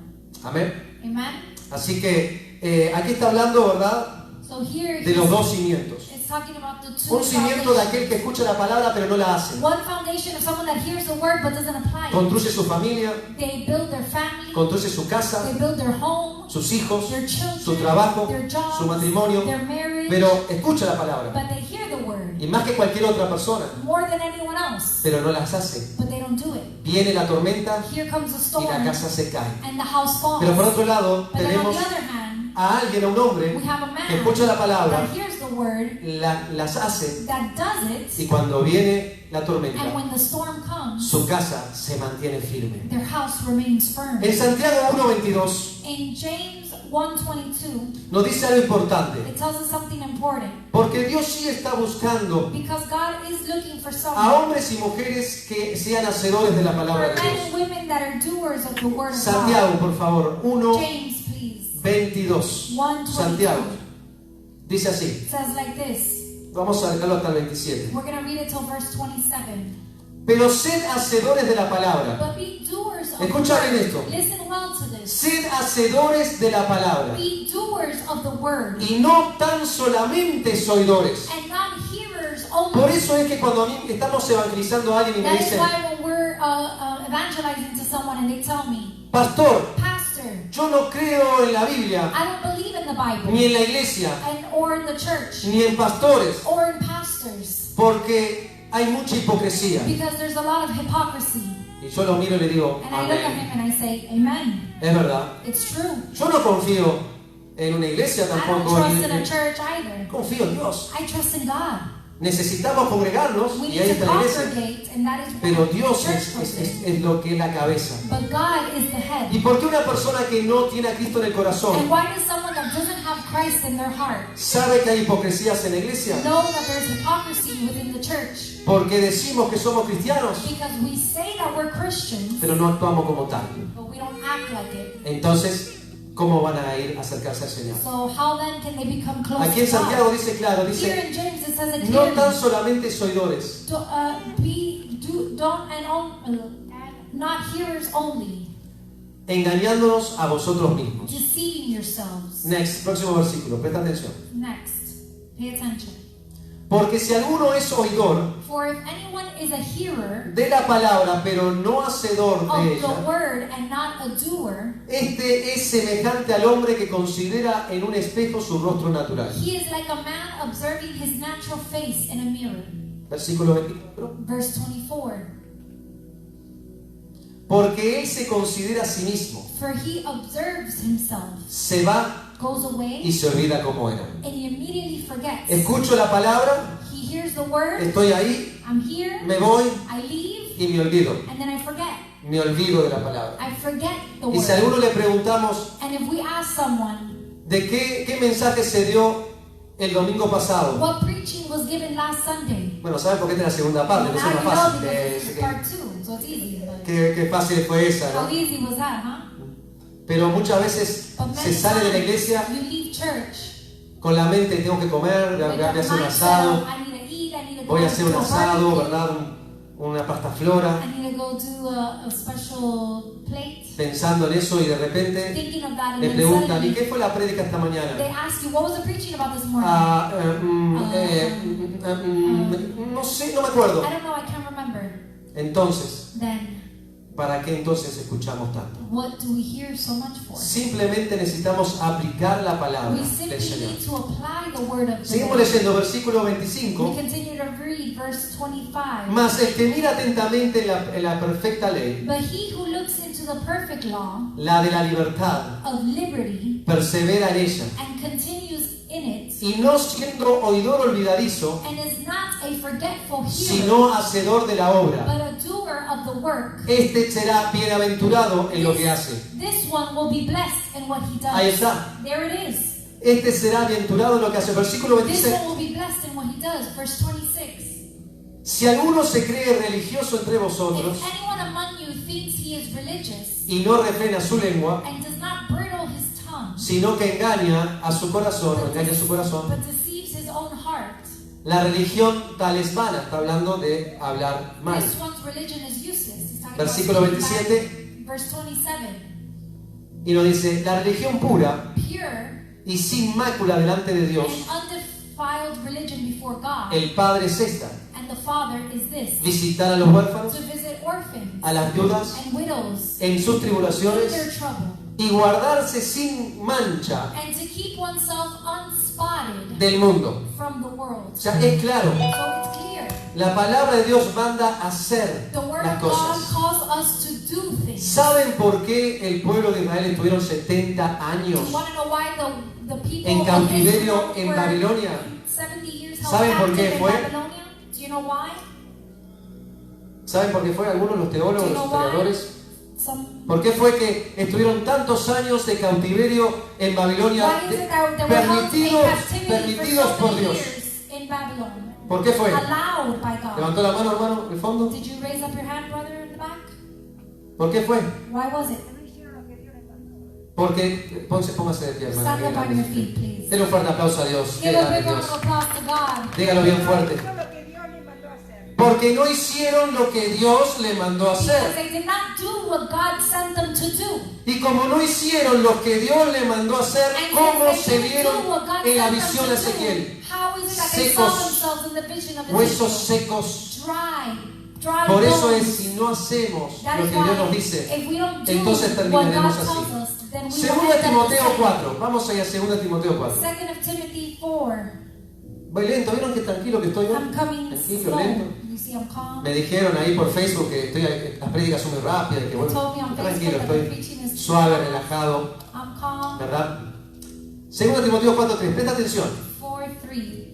Amén. Amen? Así que aquí está hablando, ¿verdad?, So here de los dos cimientos. it's talking about the two Un cimiento de foundations. aquel que escucha la palabra pero no la hace. One foundation of someone that hears the word but doesn't apply it. Construye su familia, They build their family, construye su casa, they build their home, sus hijos, their children, su trabajo, their jobs, su matrimonio, their marriage, pero escucha la palabra. but they hear the word Y más que cualquier otra persona, more than anyone else, pero no las hace. but they don't do it. Viene la tormenta Here comes the y storm la casa se cae. and the house falls. Pero por otro lado, But then on tenemos the other hand, a alguien, a un hombre, we have a man que escucha la palabra, that hears the word, las hace, that does it, y cuando viene la and tormenta, when the storm comes, su casa se mantiene firme. their house remains firm. En Santiago 1:22 In James 1:22, nos dice algo importante, it tells us something important. porque Dios sí está buscando Because God is looking for a someone, hombres y mujeres que sean hacedores de la for palabra de men and Dios. women that are doers of the word of Santiago, God. por favor, James, please. 1:22. 1:22. Santiago dice así. It says like this. Vamos a dejarlo hasta el 27. We're going to read it till verse 27. Pero sed hacedores de la palabra. But be doers of Escucha the bien esto. word. Listen well to this. Sed hacedores de la palabra. Be doers of the word Y no tan solamente oidores. and not hearers Por only. eso es que cuando a mí estamos evangelizando a alguien y me That is dicen, why when we're evangelizing to someone and they tell me, pastor, Pastor, yo no creo en la Biblia, I don't believe in the Bible ni en la iglesia, and or in the church ni en pastores, or in pastors porque hay mucha hipocresía. because there's a lot of hypocrisy. Y yo lo miro y le digo, And I look at amén. him and I say, Amen. Es verdad. It's true. Yo no confío en una iglesia I don't tampoco. trust in a church either. Confío en Dios. I trust in God. Necesitamos congregarnos We y ahí need to está la iglesia. congregate, and that is Pero what Dios church es is. lo que es la cabeza. But God is the head. ¿Y por qué una persona que no tiene a Cristo en el And corazón why does someone that doesn't have Christ in their heart sabe que hay hipocresías en la iglesia? know that there's hypocrisy within the church? Porque decimos que somos cristianos, Because we say that we're Christians, pero no actuamos como tal. but we don't act like it. Entonces, ¿cómo van a ir a acercarse al Señor? So how then can they become close Aquí en to God? Santiago dice claro, Here dice, in James it says it no tan clearly. solamente oidores, Don't and not hearers only. engañándonos a vosotros mismos. deceiving yourselves. Next, próximo versículo, presta atención. Next, pay attention. Porque si alguno es oidor For if anyone is a hearer de la palabra, pero no hacedor de of the ella, word and not a doer, este es semejante al hombre que considera en un espejo su rostro natural. he is like a man observing his natural face in a mirror. Versículo 24. Verse 24. Porque él se considera a sí mismo, For he observes himself, se va goes y away, se olvida cómo era. and he immediately forgets. Escucho la palabra, He hears the word, estoy ahí, I'm here, me voy I leave, y me olvido. and then I forget. Me olvido de la palabra. I forget the Y si a word. alguno le preguntamos And if we ask someone, de qué mensaje se dio el domingo pasado, what preaching was given last Sunday? bueno, ¿saben por qué esta es la segunda parte? No Now es you más know fácil. because this is part 2, so it's easy. But Qué fácil fue esa, how ¿no? easy was that, huh? Pero muchas veces But se many sale de la times iglesia you leave church con la mente, tengo que comer, voy with a the hacer un mindset asado, of, I need to eat, I need to voy a go hacer un to a asado, barbecue, ¿verdad? Una pasta flora, I need to go do a special plate, pensando en eso y de repente thinking of that, and le then preguntan, ¿y suddenly qué fue la prédica esta they mañana? ask you, what was the preaching about this morning? No sé, no me acuerdo. I don't know, I can't remember. Entonces, Then, ¿para qué entonces escuchamos tanto? what do we hear so much for? Simplemente necesitamos aplicar la palabra We del simply Señor. need to apply the word of the Seguimos Lord. leyendo versículo We 25. continue to read verse 25. Mas el que mira atentamente en la perfecta ley, But he who looks into the perfect law la de la libertad, of liberty persevera en ella, and continues in it, y no siendo oidor olvidadizo, and is not a forgetful hearer, sino hacedor de la obra, but a doer of the work, este será bienaventurado en lo que hace. this one will be blessed in what he does. Ahí está. There it is. Este será bienaventurado en lo que hace. Versículo This 26. one will be blessed in what he does. Verse 26. Si alguno se cree religioso entre vosotros If anyone among you thinks he is religious y no refrena su lengua, and does not bridle his tongue, sino que engaña a su corazón, o engaña a su corazón, but deceives his own heart, la religión tal es vana. Está hablando de hablar mal. this one's religion is useless. He's talking Versículo about 27. verse 27. Y nos dice, la religión pura Pure y sin mácula delante de Dios, and undefiled religion before God, el Padre es esta: and the Father is this, visitar a los huérfanos, to visit orphans a las viudas and widows en sus in their tribulaciones trouble, y guardarse sin mancha and to keep oneself unspotted del mundo. from the world. O sea, es claro, So it's clear. la palabra de Dios manda a hacer The word las of God cosas. calls us to do things. ¿Saben por qué el pueblo de Israel estuvieron 70 Do años you want to know why the people en of cautiverio Israel en were Babilonia? 70 years held ¿Saben por qué captive in fue? Babylonia? Do you know why? ¿Saben por qué fue? Algunos los teólogos, Do you los know why? historiadores. Some, ¿Por qué fue que estuvieron tantos años de cautiverio en Babilonia? why is it that they were held in captivity Permitidos for por so many Dios. years in Babylon? ¿Por qué fue? Allowed by God. ¿Levantó la mano, hermano, en el fondo? Did you raise up your hand, brother, in the back? ¿Por qué fue? Why was it? Porque, póngase de pie, hermano. Stand up on your feet, please. Denle un fuerte aplauso a Dios. Qué Give a grande big round Dios. of applause to God. Dígalo bien fuerte. Hizo lo que Dios le mandó a hacer. Porque no hicieron lo que Dios le mandó a Because hacer. they did not do what God sent them to do. Y como no hicieron lo que Dios le mandó a hacer, And ¿cómo since se they didn't vieron do what God en la sent them visión to de do, Ezequiel? how is it that they saw Secos, themselves in the vision of huesos Ezekiel? secos. Dry Por eso bones. es, si no hacemos That lo is que Dios nos why dice, if we don't do entonces what terminaremos God así. tells us, then we will Segunda end up Timoteo the same. 4. Vamos allá, Segunda Timoteo 4. 2 of Timothy 4. Voy lento, ¿vieron qué tranquilo que estoy? I'm coming Tranquilo, slow. lento. You see, I'm calm. Me dijeron ahí por Facebook que las prédicas son muy rápidas, que They bueno, told me on tranquilo, Facebook that the estoy preaching is suave, relajado, I'm calm. ¿verdad? Segunda Timoteo 4:3, presta atención. 4:3.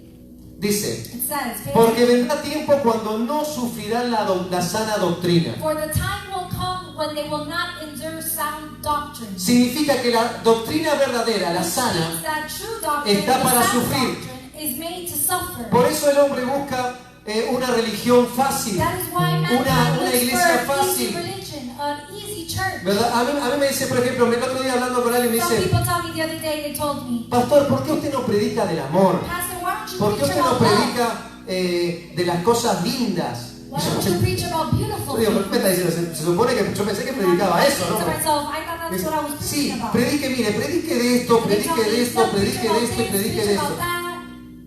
Dice, It says, porque vendrá tiempo cuando no sufrirán la sana doctrina. for the time will come when they will not endure sound doctrine. Significa que la doctrina verdadera, la Which sana, means that true doctrine, está the para sound sufrir. doctrine, is made to suffer. Por eso el hombre busca una religión fácil, That is why mankind una looks iglesia for an easy fácil. religion, an easy church. ¿Verdad? A mí me dice, por ejemplo, el otro día hablando con alguien me Some dice, people told me the other day, they told me, pastor, ¿por qué usted no predica del amor? Pastor, why don't you ¿Por qué preach usted no about love? predica de las cosas lindas? Why don't you preach about beautiful Yo digo, things? ¿qué me está diciendo? Se supone que yo pensé que predicaba eso, To ¿no? myself, I thought that's what I was Sí, preaching about. predique, mire, predique de esto, And they tell predique de me, esto, "No, predique preach de about esto, this, predique preach de about esto. that."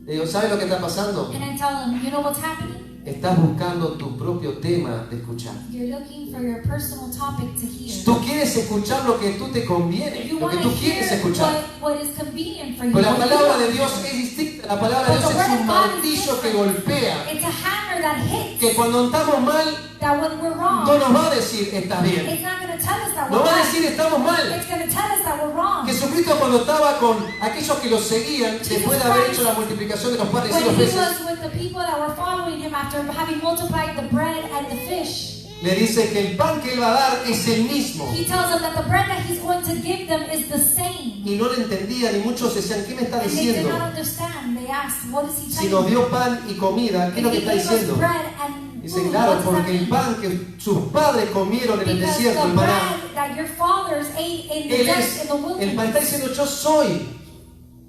Le digo, ¿sabes lo que está pasando? And I tell them, you know what's happening? Estás buscando tu propio tema de escuchar. You're looking for your personal topic to hear. Tú quieres escuchar lo que tú te conviene, You lo que want to tú quieres hear escuchar. what is convenient for you. Pero la what you palabra want de to Dios hear. es distinta. La palabra de Dios es un martillo que golpea. It's a hammer that hits. Que cuando estamos mal, That when we're wrong, no nos va a decir estás bien. it's not going to tell us that Nos we're va a right. decir estamos mal. It's going to tell us that we're wrong. Jesucristo cuando estaba con aquellos que lo seguían, después de haber hecho la multiplicación de los panes y When los he peces, was with the people that were following him after having multiplied the bread and the fish, le dice que el pan que él va a dar es el mismo. he tells them that the bread that he's going to give them is the same. Y no le entendían y muchos decían, ¿qué me está And they did diciendo? not understand. They asked, what is he Si telling nos them? dio pan y comida, ¿qué es lo que If está he gave us diciendo? bread and Dice, food, claro, what does that porque el mean? pan que sus padres comieron en el Because desierto, the el maná, bread that your fathers ate in the él desert, es, in the el pan está wilderness, diciendo, yo soy.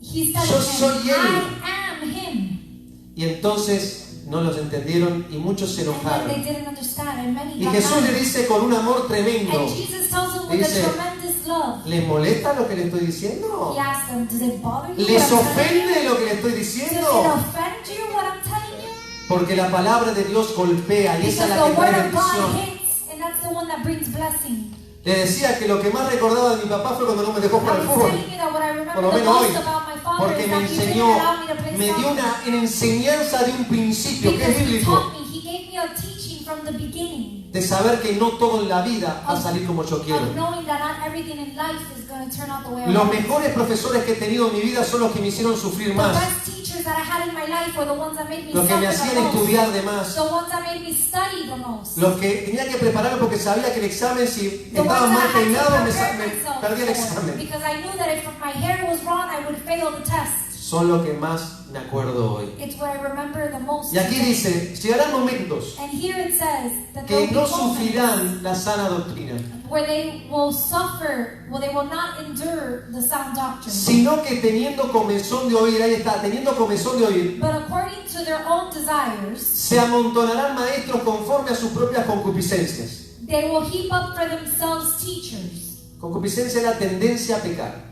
he's telling Yo him, soy él. I am him. Y entonces no los entendieron y muchos se And then they enojaron. didn't understand, and many Y got Jesús le mad. dice con un amor tremendo, And Jesus tells them with dice, a tremendous love. ¿les molesta lo que le estoy diciendo? He asks them, does it bother you? ¿Les what I'm telling you? ofende lo que le estoy Does it diciendo? offend you what I'm telling you? Porque la palabra de Dios golpea y esa Because es la the que word trae of God bendición. hits, and that's the one that brings blessing. Le decía que lo que más recordaba de mi papá fue cuando no me dejó I jugar al was fútbol. telling you that what I Por remember lo the menos hoy. most about my father Porque is me that he didn't enseñó, allow me to play me dio soccer. una enseñanza de un principio que es Because he bíblico. taught me, he gave me a teaching from the beginning De saber que no todo en la vida va a salir como yo quiero. of knowing that not everything in life is going to turn out the way I Los want. mejores profesores que he tenido en mi vida son los que me hicieron sufrir The más. best teachers that I had in my life were the ones that made me Los que me suffer hacían the most. estudiar de más. The ones that made me study the most. Los que tenía que prepararme porque sabía que el examen, si The estaba ones mal that I peinado, had me to prepare me myself perdía el for. examen. Because I knew that if my hair was wrong, I would fail the test. Son los que más me acuerdo hoy. It's what I remember the most. Y aquí dice, llegarán momentos And here it says that que there will no be moments sufrirán la sana doctrina, where they will suffer, well, they will not endure the sound doctrine. sino que teniendo comezón de oír, ahí está, teniendo comezón de oír, But according to their own desires, se amontonarán maestros conforme a sus propias concupiscencias. they will heap up for themselves teachers. Concupiscencia es la tendencia a pecar.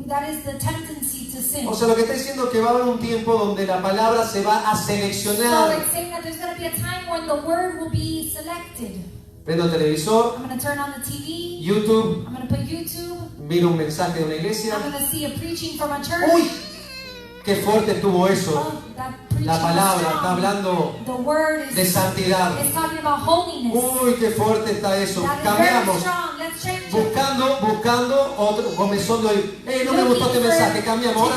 That is the tendency to sin. O sea, lo que está diciendo es que va a haber un tiempo donde la palabra se va a So seleccionar. it's saying that there's going to be a time when the word will be selected. Prendo el televisor, I'm going to turn on the TV. YouTube, I'm going to put YouTube. miro un mensaje de una iglesia. I'm going to see a preaching from a church. ¡Uy! ¡Qué fuerte estuvo eso! Oh, that preaching La is palabra strong. está hablando The word de is santidad. talking about holiness. ¡Uy, qué fuerte está eso! That is Cambiamos. very strong. Let's change it. Buscando otro comezón de oír. No me gustó este mensaje, cambiamos. Ahora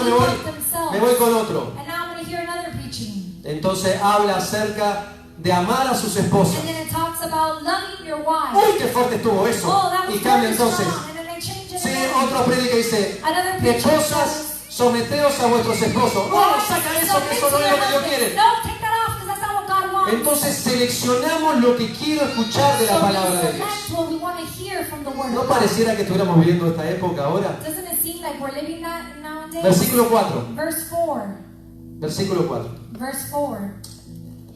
me voy con otro. And now I'm going to hear another preaching. Entonces habla acerca de amar a sus esposas. And then it talks about loving your wife. ¡Uy, qué fuerte estuvo eso! Oh, that was Y cambia very entonces. strong. And then they change it Sí, again. otro predica y dice, Another preacher esposas, says, someteos a vuestros esposos. ¡No, saca eso, que eso no es lo que Dios quiere! No, take that off because that's not what God wants. Entonces seleccionamos lo que quiero escuchar de la So palabra we de Dios. select what we want to hear from the word ¿No of God. pareciera que estuviéramos viviendo esta época ahora? Doesn't it seem like we're living that nowadays? Versículo 4. Verse 4. Versículo 4. Verse 4.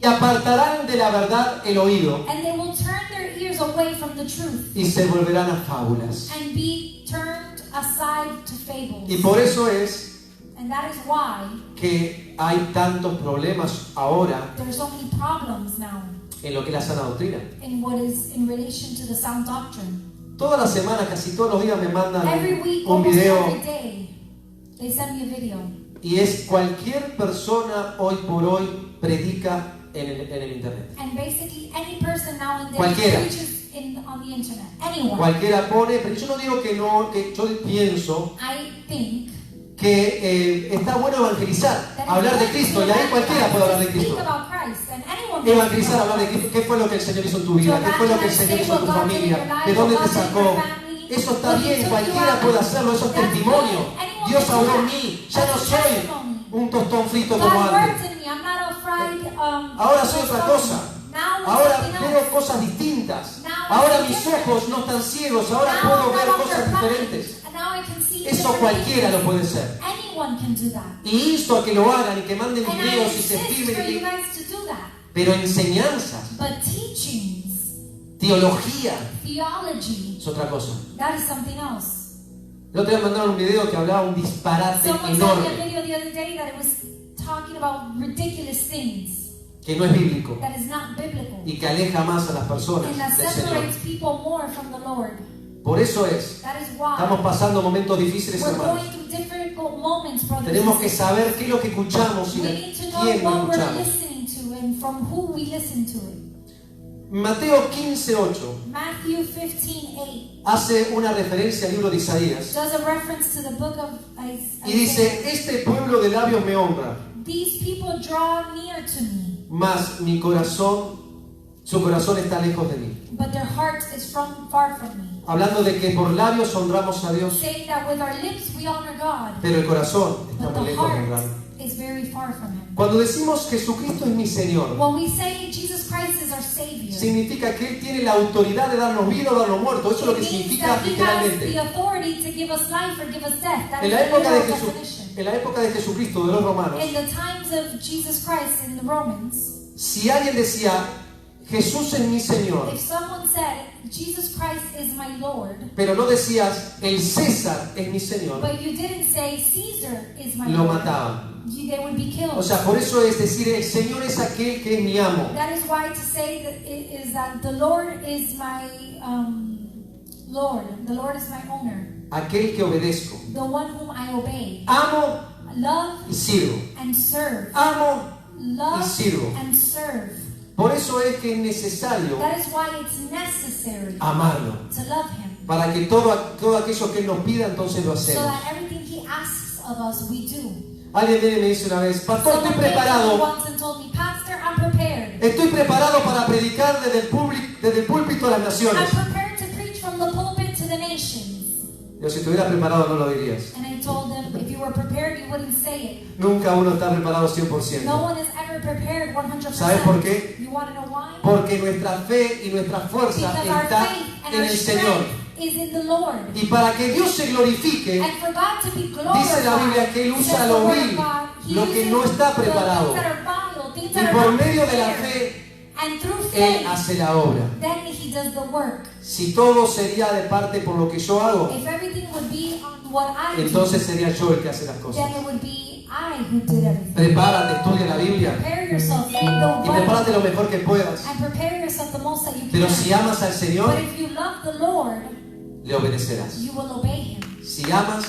Y apartarán de la verdad el oído And they will turn their ears away from the truth y se volverán a fábulas. and be turned aside to fables. Y por eso es And that is why que hay tantos problemas ahora there's so many problems now en lo que es la sana doctrina. in what is in relation to the sound doctrine. Toda la semana, casi todos los días me mandan Every week, un almost video every day, they send me a video. y es cualquier persona hoy por hoy predica en el internet. And basically any person now and then Cualquiera. preaches on the internet. Anyone. Cualquiera pone, pero yo no digo que no, que yo pienso I think que está bueno evangelizar, that hablar de it's Cristo, good y to ahí cualquiera puede hablar de speak Cristo. about Christ, and anyone can Evangelizar, speak hablar de about Cristo, qué fue lo que el Señor hizo en tu vida, qué fue lo que el Señor hizo en tu familia, de dónde te sacó. Eso está bien, cualquiera puede hacerlo, eso es testimonio. Dios habló en mí, ya no soy un tostón frito como God antes. works in me. I'm not afraid. Ahora soy otra cosa. Now I'm Ahora something veo else. cosas distintas. Now Ahora I'm mis different. ojos no están ciegos, ahora Now puedo I'm ver no cosas longer blind, diferentes. and now I can see Eso different cualquiera things. lo puede hacer. Anyone can do that. Y insto a que lo hagan y que manden And I videos y se insist filmen for you y guys to do that. Pero enseñanzas, But teachings, teología, theology, es otra cosa. that is something else. El otro día me mandaron un video que hablaba un disparate Someone sent me a enorme, video the other day that it was talking about ridiculous things que no es bíblico that is not biblical y que aleja más a las personas and that del Señor. separates people more from the Lord. Por eso es, That is why estamos pasando momentos difíciles, we're hermanos. going through difficult moments, brothers. Tenemos and que sisters. saber qué es lo que escuchamos y We de need to know quién lo what we're escuchamos. listening to and from who we listen to it. Mateo 15:8 Matthew 15:8 hace una referencia al libro de Isaías does a reference to the book of y dice: Isaiah. este pueblo de labios me honra, These people draw near to me, mas su corazón está lejos de mí. but their heart is far from me. Hablando de que por labios honramos a Dios, Saying that with our lips we honor God, pero el corazón está but muy the lejos de heart honrar. is very far from Him. Cuando decimos Jesucristo es mi Señor, When we say Jesus Christ is our Savior, significa que Él tiene la autoridad de darnos vida o darnos muerto. Eso es lo it que means significa that He has the literalmente. authority to give us life or give us death. That En is la the época de literal Jesús, definition. en la época de Jesucristo, de los romanos, In the times of Jesus Christ in the Romans, si alguien decía Jesús es mi Señor, if someone said Jesus Christ is my Lord, pero no decías el César es mi Señor, but you didn't say Caesar is my lo Lord, mataban. they would be killed. O sea, por eso es decir el Señor es aquel que es mi amo. That is why to say that it is that the Lord is my Lord. The Lord is my owner, Aquel que obedezco. the one whom I obey, Amo love y sirvo. and serve, Amo. love Y sirvo. and serve. Por eso es que es necesario That is why it's necessary amarlo. to love Him, Para que todo aquello que Él nos pida, entonces lo so hacemos. that everything He asks of us we do. Alguien viene y me dice una vez: pastor, Someone estoy came to me preparado. once and told me, Pastor, I'm prepared. Estoy preparado para predicar desde el púlpito a las I'm naciones. prepared to preach from the pulpit to the nations. Yo, si estuviera preparado, no lo dirías. And I told them, if you were prepared, you wouldn't say it. Nunca uno está preparado 100%. No one is ever prepared 100%. ¿Sabes por qué? You want to know why? Porque nuestra fe y nuestra fuerza Because our está faith and en our el Señor. strength is in the Lord. Y para que Dios se glorifique, And for God to be glorified, dice la Biblia que Él usa says lo the word vil, of God, He lo que uses no está the preparado. things that are vile, things Y that are por not medio de la prepared. fe, And through Él faith, hace la obra. then He does the work. Si todo sería de parte por lo que yo hago, If everything would be on what I entonces do, sería yo el que hace las cosas. then it would be I who did everything. Prepárate, estudia la Biblia Prepare yourself, read the y prepárate Bible, lo mejor que puedas. and prepare yourself the most that you Pero can. si amas al Señor, But if you love the Lord, le obedecerás. you will obey Him. Si amas,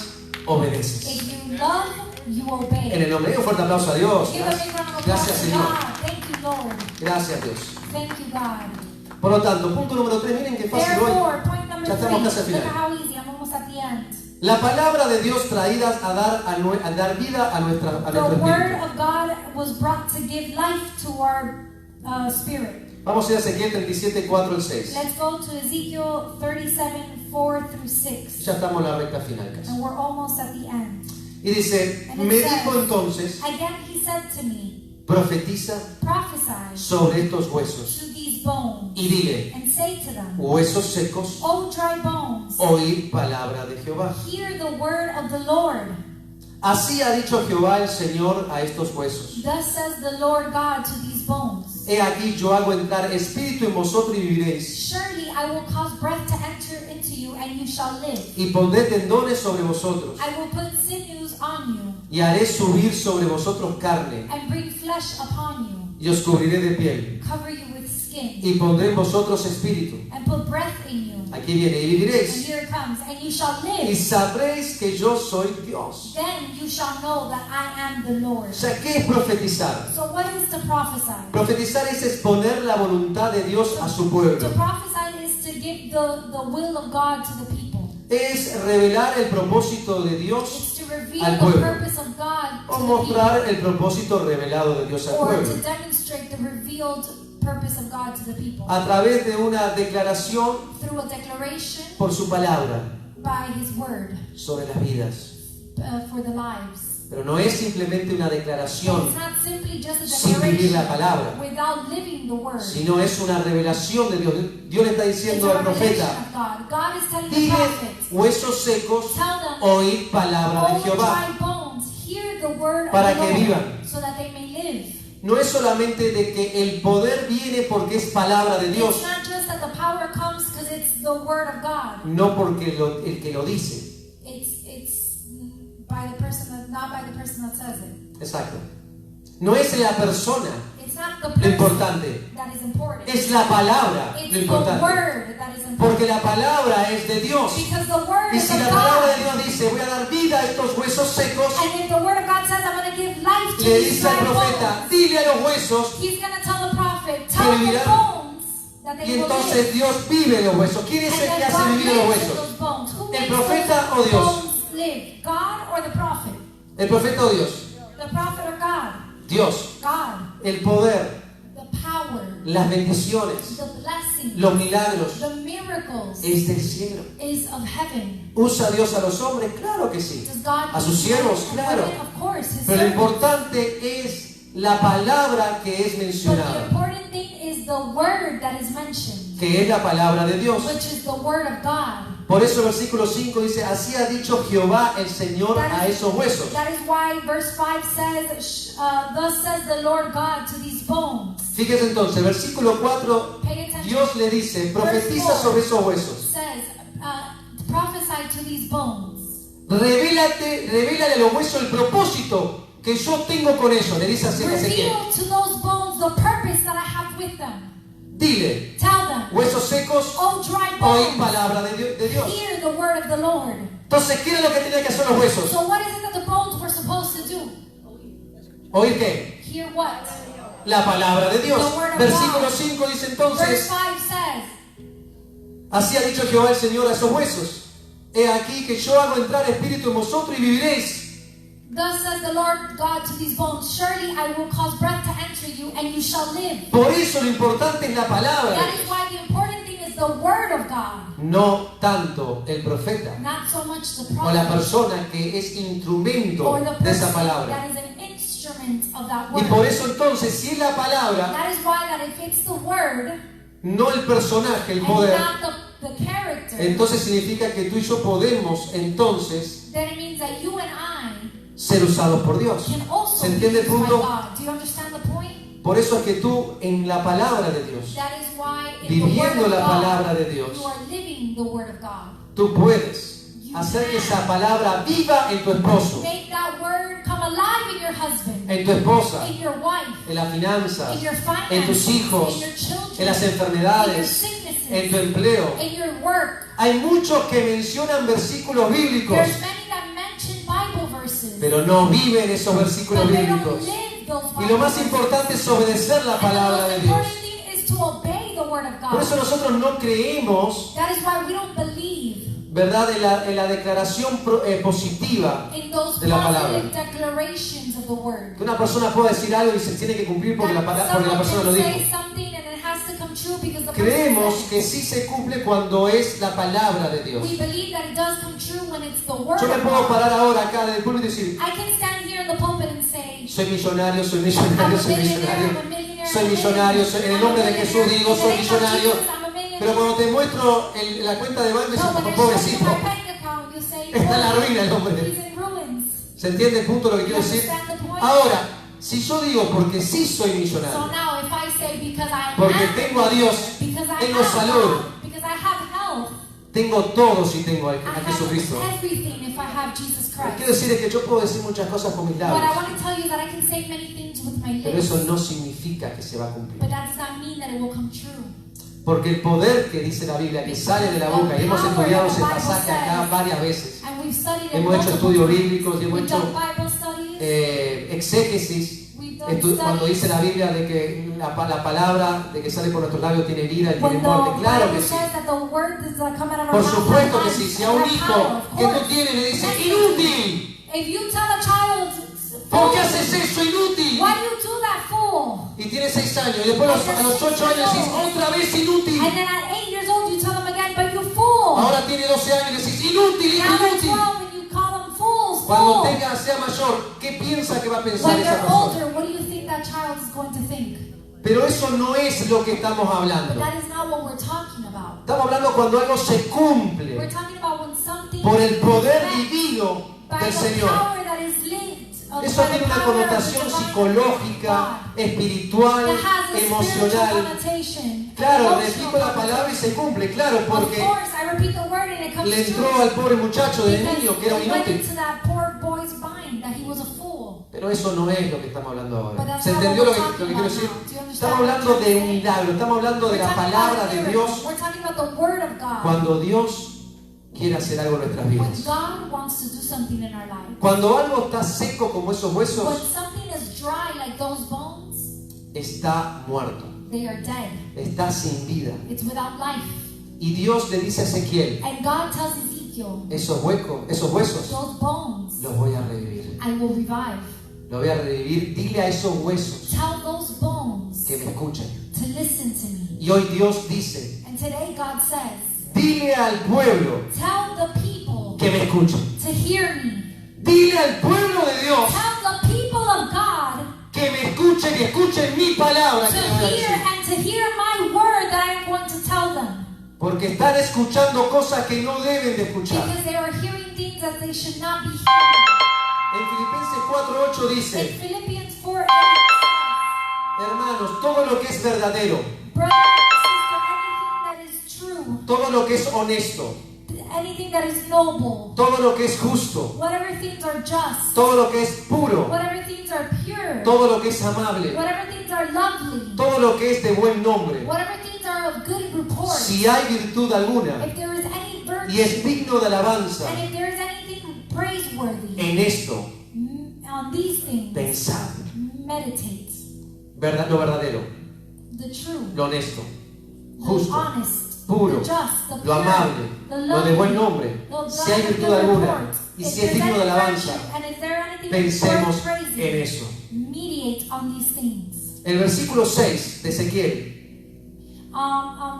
obedeces. If you love, you obey. En el nombre de un fuerte aplauso a Dios. Give a big round of applause Gracias, to Señor. God. Thank you, Lord. Gracias, Dios. Thank you, God. Por lo tanto, punto número 3, miren qué fácil hoy. Therefore, point number Ya estamos 3. casi al Look at final. how easy. I'm almost at the end. La palabra de Dios traída a dar vida a nuestro The word espíritu. of God was brought to give life to our spirit. Vamos a ir a Ezequiel 37, 4 al 6. Let's go to Ezekiel 37, 4 through 6. Ya estamos en la recta final casi. And we're almost at the end. Y dice, And it me says, dijo entonces, Again he said to me, profetiza prophesy sobre estos huesos to these bones, y dile, and say to them, huesos secos, O dry bones, oíd palabra de Jehová. hear the word of the Lord. Así ha dicho Jehová el Señor a estos huesos. Thus says the Lord God to these bones. He aquí yo hago entrar espíritu en vosotros y viviréis. Surely I will cause breath to enter into you, and you shall live. Y pondré tendones sobre vosotros. I will put sinews on you, Y haré subir sobre vosotros carne. and bring flesh upon you, Y os cubriré de piel. cover you with skin, Y pondré en vosotros espíritu. and put breath in you. Aquí viene, y And viviréis. here it comes, and you shall Y live. sabréis que yo soy Dios. Then you shall know that I am the Lord. O sea, ¿qué es profetizar? So what is to prophesy? Profetizar es exponer la voluntad de Dios a su pueblo. To prophesy is to give the will of God to the people. Es revelar el propósito de Dios It's to reveal al the pueblo. purpose of God O to the mostrar people, el propósito revelado de Dios al or pueblo. to demonstrate the revealed purpose of God to the people A través de una declaración through a declaration por su palabra by His word sobre las vidas. for the lives. Pero no es simplemente una declaración It's not simply just a sin vivir la declaration palabra, without living the word. sino es una revelación de Dios. Dios le está It's diciendo a al revelation profeta, of God. God is telling the dile, prophet, huesos secos, tell them, oíd palabra de O Jehová. dry bones, hear the word Para of the que Lord, vivan. so that they may live. no es solamente de que el poder viene porque es palabra de Dios, It's not just that the power comes because it's the word of God. no porque el que lo dice. It's by the person that, not by the person that says it. Exacto. No es la persona It's not the lo person importante, that is important. es la palabra It's lo the importante. word that is important. Porque la palabra es de Dios. Because the word Y is si of la palabra de God. Dios dice, voy a dar vida a estos huesos secos, And if the word of God says, I'm going to give life to le these dice al dry profeta, bones, dile a los huesos, he's going to tell the prophet, tell the vivirán. bones that they y will entonces live. Dios vive en los huesos. ¿Quién es And el que then hace God vivir los lives in huesos? those bones. Who ¿El makes profeta those o Dios? bones live? God or the prophet? ¿El profeta o Dios? The prophet or God? Dios. God. El poder, The power, las bendiciones, the blessings, los milagros, the miracles es del cielo. is of heaven. ¿Usa Dios a los hombres? Claro que sí. Does God A sus use siervos, men and claro. women? Of course, his Pero lo servants. importante es la palabra que es But the mencionada, important thing is the word that is mentioned, que es la palabra de Dios. which is the word of God. Por eso el versículo 5 dice, así ha dicho Jehová el Señor a esos huesos. That is why verse 5 says, thus says the Lord God to these bones. Fíjese entonces, versículo 4, Pay attention. Dios le dice, profetiza sobre esos huesos. Says, prophesy to these bones. Revélale a los huesos el propósito que yo tengo con ellos. Le dice así a Ezequiel. Reveal to those bones the purpose that I have with them. Dile, Tell them, huesos secos, oh dry oí bones, palabra de Dios. hear the word of the Lord. Entonces, ¿qué es lo que tienen que hacer los huesos? So what is it that the bones were supposed to do? ¿Oír qué? Hear what? La palabra de Dios. The word of Versículo God. 5 dice Verse entonces, 5 says, así ha dicho Jehová el Señor a esos huesos. He aquí que yo hago entrar espíritu en vosotros y viviréis. thus says the Lord God to these bones, surely I will cause breath to enter you, and you shall live. Por eso lo importante es la palabra de That is Dios, why the important thing is the word of God, no tanto el profeta not so much the o la prophet persona que es instrumento or the de esa person palabra. that is an instrument of that Y word. por eso entonces, si es la palabra, That is why that if it's the word no el personaje, el and poder, not the character, entonces significa que tú y yo podemos entonces then it means that you and I ser usados por Dios. can also ¿Se be entiende el used by punto? God. Do you understand the point? Por eso es que tú en la palabra de Dios, That is why in the word viviendo of la God, palabra de Dios, you are living the word of God. tú puedes hacer que esa palabra viva en tu esposo, Make that word come alive in your husband, en tu esposa, in your wife, en las finanzas, in your finances, en tus hijos, in your children, en las in your enfermedades, sicknesses, en tu empleo. in your work. Hay muchos que mencionan versículos bíblicos, There's many that mention Bible verses, pero no viven esos versículos but they don't bíblicos. live those Y lo Bible más verses. importante es obedecer la And the palabra most de Dios. important thing is to obey the word of Por eso God. nosotros no creemos, That is why we don't believe ¿verdad?, en la declaración positiva in those de la palabra. positive declarations of the word. Que una persona pueda decir algo y se tiene que cumplir porque la Someone persona lo can dijo. say something and it has to come true because the person Creemos said it. que sí se cumple cuando es la palabra de Dios. We believe that it does come true when it's the word Yo me of puedo God. parar ahora acá del púlpito y decir, I can stand here in the pulpit and say, soy millonario, soy I'm millonario, a soy millionaire, millonario, I'm a millionaire, soy I'm a millonario, millionaire, en el I'm nombre a de Jesús millionaire, digo, in the soy name of millonario. Jesus, I'm a millionaire. Pero cuando te muestro la cuenta de banco, dices, No, when I show you pobrecito, my bank account, you say, está en la "Oh, ruina el hombre. he's in ruins." ¿Se entiende el punto de lo que You quiero decir? understand the point? Ahora, si yo digo porque sí soy So millonario, now if I say because I am porque tengo a Dios, because I tengo have salud, God, because I have health, tengo todo si tengo a I Jesucristo. have everything if I have Jesus Lo que Christ. quiero decir es que yo puedo decir muchas cosas con mis What I labios, want to tell you is that I can say many things with my pero lips, eso no significa que se va a cumplir. but that does not mean that it will come true. Porque el poder que dice la Biblia, que sale de la boca, y hemos estudiado ese pasaje acá varias veces, And we've studied it hemos hecho multiple estudios times. bíblicos y hemos We've hecho done Bible studies. exégesis, We've done cuando studies. dice la Biblia de que la palabra de que sale por nuestros labios tiene vida y tiene When the muerte. Claro que Bible sí. says that the words that come out of our Por mouth supuesto have que sí. life Si a un and have hijo power, of que tú course. tienes le dices, Yes. ¡inútil! If you tell a child, ¿Por qué haces eso, inútil? why do you do that, fool? Y tiene 6 años y después a los 8 años decís, otra vez inútil. And then at 8 years old you tell them again, but you fool. Ahora tiene 12 años y decís, inútil, Now they're inútil. 12 and you call them fools, Cuando fool. sea mayor, ¿qué piensa que va a pensar When esa they're persona? older, what do you think that child is going to think? Pero eso no es lo que estamos But hablando. that is not what we're talking about. Estamos hablando cuando algo se We're cumple talking about when something por el poder is met divino by del the Señor. power that is linked Eso tiene una connotación psicológica, espiritual, That has a spiritual emocional. connotation, Claro, emotional repito la palabra y se cumple, claro, Of porque course, I repeat the word and it comes le entró true. al pobre muchacho de Because niño que era un it went inútil. into that poor boy's mind that he was a fool. Pero eso no es lo que estamos hablando But ahora. that's ¿Se not entendió what lo que we're talking quiero about decir? now. Do you understand Estamos what hablando I'm de un saying? milagro, estamos hablando de We're la talking palabra about a de miracle. Dios We're talking about the word of God. cuando Dios quiere hacer algo en nuestras When vidas. God wants to do something in our life. Cuando algo está seco como esos When huesos, something is dry like those bones, está muerto, they are dead. está sin vida. It's without life. Y Dios le dice a Ezequiel, And God tells Ezekiel, esos huesos, those bones los voy a revivir. I will revive. Los voy a revivir. Dile a esos huesos Tell those bones que me escuchen. to listen to me. Y hoy Dios dice, And today God says, dile al pueblo tell the people que me escuchen. to hear me. Dile al pueblo de Dios Tell the people of God que me escuchen y escuchen mi palabra to que le voy a hear decir. and to hear my word that I am going to tell them. Porque están escuchando cosas que no deben de escuchar. Because they are hearing things that they should not be hearing. En Filipenses 4:8 In dice, Philippians 4:8, hermanos, todo lo que es verdadero, brothers and sisters, anything that is true, todo lo que es honesto, anything that is noble, todo lo que es justo, whatever things are just, todo lo que es puro, whatever things are pure, todo lo que es amable, whatever things are lovely, todo lo que es de buen nombre, whatever things are of good report, si hay virtud alguna if there is any y es virtue, digno de alabanza, and if there is anything praiseworthy, en esto on these things, pensad. meditate. Lo verdadero, The true, lo honesto, the justo, honest, puro, the just, the lo pure, amable, the lo de buen lovely, nombre, the si hay good virtud alguna report. y If si es there's digno de any alabanza, virtue, and if there anything pensemos worth praising, en eso. meditate on these things. El versículo 6 de Ezequiel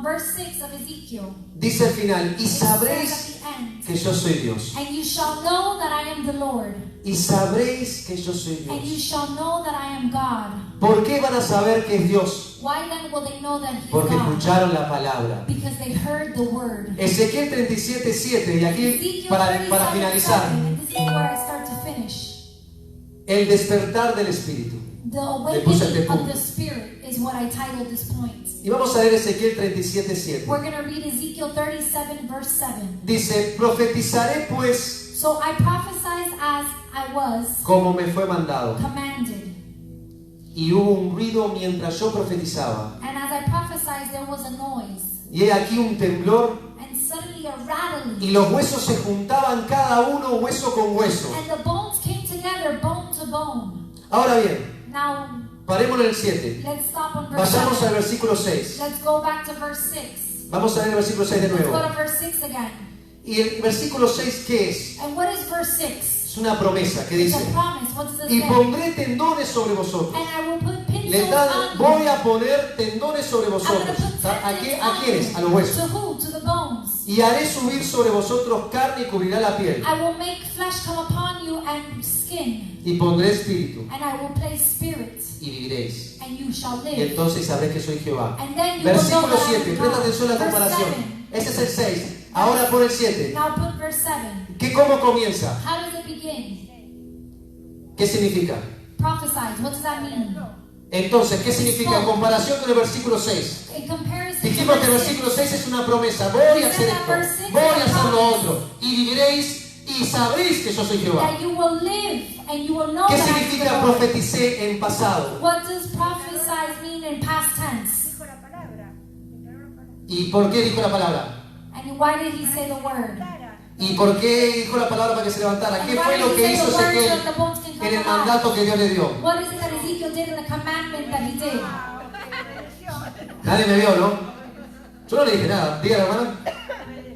Verse 6 of Ezekiel, dice al final, y it says sabréis at the end, que yo soy Dios. and you shall know that I am the Lord, Y sabréis que yo soy and you Dios. shall know that I am God. ¿Por qué van a saber que es Dios? Why then will they know that He is Porque God? escucharon la palabra. Because they heard the word. Ezequiel 37:7, y aquí Ezekiel para 37:7, finalizar, and this is where I start to finish. el despertar del Espíritu. The Le puse este awakening of punto. the Spirit is what I titled this point. Y vamos a ver Ezequiel 37:7. We're going to read Ezekiel 37, verse 7. Dice, profetizaré pues So I prophesied as I was como me fue mandado. commanded. Y hubo un ruido mientras yo profetizaba. And as I prophesied, there was a noise. Y he aquí un temblor, And suddenly a rattling. y los huesos se juntaban cada uno hueso con hueso. And the bones came together, bone to bone. Ahora bien, Now, paremos en el 7. let's stop on verse Vayamos al 7. versículo 6. Let's go back to verse 6. Vamos a ver el versículo 6 de Let's nuevo. go to verse 6 again. Y el versículo 6, ¿qué es? And what is verse 6? Es una promesa que It's dice, a promise. What does it y say? pondré tendones sobre vosotros. And I will put pincers Le dan, on voy you. a poner tendones sobre I'm going to vosotros. put ¿A tendons ¿A on quiénes? you. A los huesos. To who? To the bones. Y haré subir sobre vosotros carne y cubrirá la piel. I will make flesh come upon you and skin. Y pondré espíritu And I will place spirit. y viviréis. And you shall Y live. entonces sabréis que soy Jehová. And then you will know Versículo that I 7, am presta God. atención a la Verse comparación. 7. Ese es el 6. Ahora por el 7. Now put verse 7. ¿Cómo comienza? How does it begin? ¿Qué significa? Prophesied. What does that mean? Entonces, ¿qué significa en comparación con el versículo 6? In comparison Dijimos to que el verse versículo 6. 6 es una promesa. Voy a hacer esto, voy a hacer lo otro. Y viviréis y sabréis que yo soy Jehová. That you will live and you will know ¿Qué that I am significa the Lord. profeticé en pasado? What does prophesied mean in past tense? Dijo la palabra. Declaró la palabra. ¿Y por qué dijo la palabra? And why did he say the word? Clara. ¿Y por qué dijo la palabra para que se levantara? And ¿Qué why fue did lo he que say hizo the word so Ezequiel that the bones can en come el alive? mandato que Dios le dio? What is it that Ezekiel did in the commandment that he did? Ah, obedeció. Nadie me vio, ¿no? Yo no le dije nada. Diga, hermana.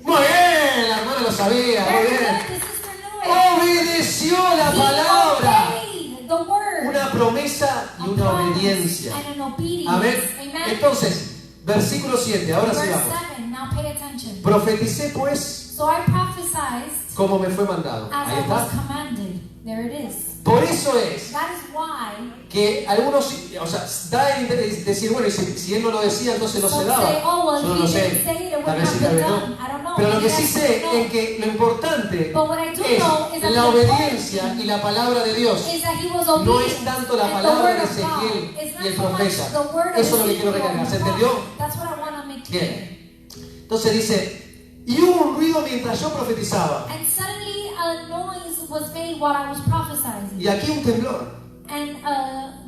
Muy bien, la hermana lo sabía, muy Very bien. good, the sister knew it. Obedeció la He palabra. obeyed the word. Una promesa y A una promise obediencia. and an obedience. Amén. Amen. Entonces, versículo 7, ahora sí Verse vamos. 7, now pay attention. Profeticé pues So I prophesied como me fue mandado. as Ahí I was está. commanded. There it is. Por eso es That is why que algunos, o sea, da a decir, bueno, y si él no lo decía, entonces no se some daba. say, oh, well, Yo no he lo didn't sé. say it, it Tal wouldn't vez have sí, tal been vez no. done. I don't know. Pero lo Maybe que sí that's sé what I es que lo importante But what I do es know is that la the obediencia y la palabra de Dios. is that he was No obedient. es tanto la And the palabra word de of God Ezequiel is y not el so much profeta. the word of Eso es lo que quiero Ezekiel recalcar. and ¿Se the entendió? prophet. That's what I want to make clear. Bien. Entonces dice, y hubo un ruido mientras yo profetizaba. And suddenly a noise was made while I was prophesying. Y aquí un temblor. And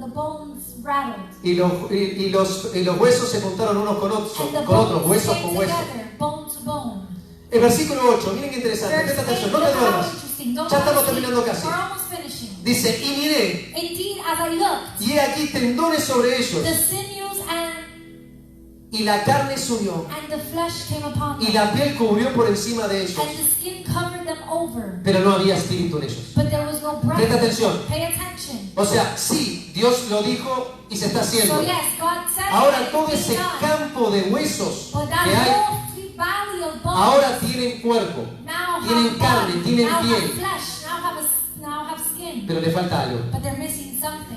the bones rattled. Y los huesos se juntaron unos con otros, And the huesos bones con came huesos. together, bone to bone. El versículo 8, miren qué interesante, Verse presta 8, atención, no look te how duermas. interesting. Don't Ya estamos fall asleep. terminando casi. We're almost finishing. Dice, y miré, Indeed, as I looked, y he aquí tendones sobre ellos, the sinews y la carne subió, and the flesh came upon y them, la piel cubrió por encima de ellos, and the skin covered them over. pero no había espíritu en ellos. But there was no breath. Presta atención. Pay attention. O sea, sí, Dios lo dijo y se está haciendo. So yes, God said Ahora it, todo it's ese being done. campo de huesos But that que hay, whole valley of bones ahora tienen cuerpo, now tienen have carne, body, tienen now have piel, flesh, now have skin. pero le falta algo. But they're missing something.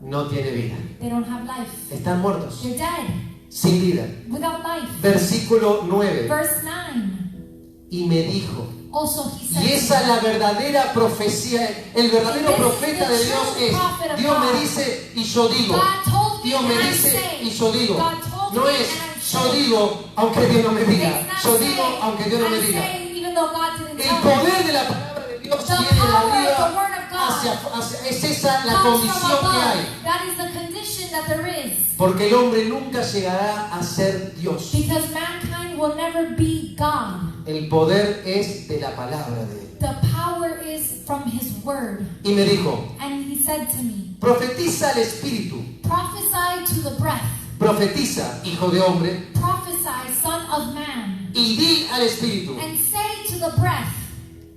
No tiene vida. They don't have life. Están muertos, They're dead, sin vida. without life. Versículo 9. Verse 9. Y me dijo, Also he said, y esa es la verdadera profecía, el verdadero And this profeta is de the Dios true es, prophet of Dios God. me dice y yo digo, God told me Dios me and I dice say. y yo digo, God told no me es and I yo say. digo aunque Dios no me diga, It's not yo saying, digo aunque Dios no me I diga. say, even though God didn't El tell me. poder de la palabra de Dios The viene de power of the arriba word of God es esa la comes from condición que above. hay, That is the condition that there is. porque el hombre nunca llegará a ser Dios. Because mankind will never be God. El poder es de la palabra de Él. The power is from His word. Y me dijo, And He said to me, profetiza al espíritu, prophesy to the breath. profetiza, hijo de hombre, Prophesy, son of man. y di al espíritu, And say to the breath,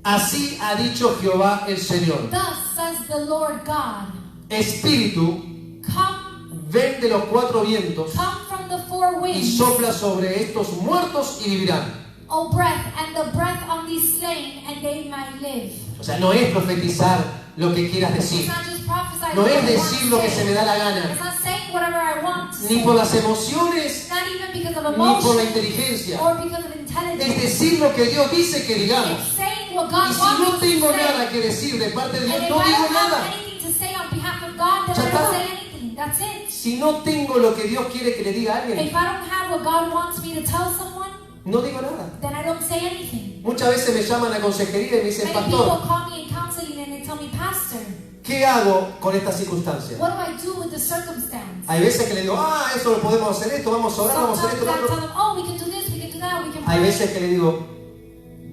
así ha dicho Jehová el Señor. thus says the Lord God, Espíritu, come, ven de los cuatro vientos come from the four y winds, sopla sobre estos muertos y vivirán. O breath, and the breath on these slain, and they might live. O sea, no es profetizar lo que quieras It's decir, not just prophesying no what es I want decir to lo que say. se me da la It's gana, not saying whatever I want to ni say. por las emociones, Not even because of ni por la emotion inteligencia. or because of Es intelligence. decir lo que Dios dice que digamos. It's saying what Y God si wants no us to tengo say. nada que decir de parte de Dios, And if no I digo don't have nada. anything to say on behalf of God, then Ya I don't está. say anything. That's it. Si no tengo lo que Dios quiere que le diga a alguien, If I don't have what God wants me to tell someone, no digo nada. then I don't say anything. Muchas veces me llaman a consejería y me dicen, Many people pastor, call me in counseling and they tell me, Pastor, ¿qué hago con esta circunstancia? what do I do with the circumstance? Hay veces que le digo, eso lo podemos hacer esto, vamos a orar, vamos a hacer Sometimes esto, lo I tell otro. them, oh, we can do this, we can do that, we can Hay pray. veces que le digo,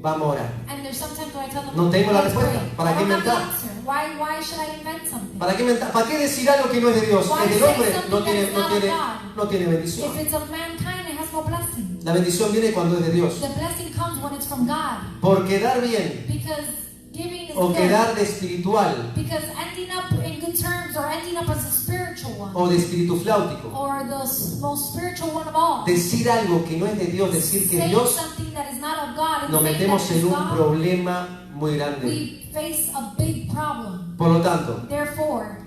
vamos a orar. And there's sometimes where I tell them, No tengo la let's respuesta. pray. ¿Para I qué don't have the inventar? answer. Why should I invent something? ¿Para qué decir algo que no es de Dios? Why Es del say hombre, something no tiene, that's not of God? no tiene bendición. If it's of mankind, it has no blessing. La bendición viene cuando es de Dios. The blessing comes when it's from God. Por quedar bien Because giving is o good. quedar de espiritual Because ending up in good terms or ending up as a spiritual one. o de espíritu flautico. Or the most spiritual one of all. Decir algo que no es de Dios, decir que es Saying Dios, something that is not of God and nos saying metemos that en is un God, problema muy grande. we face a big problem. Por lo tanto, Therefore,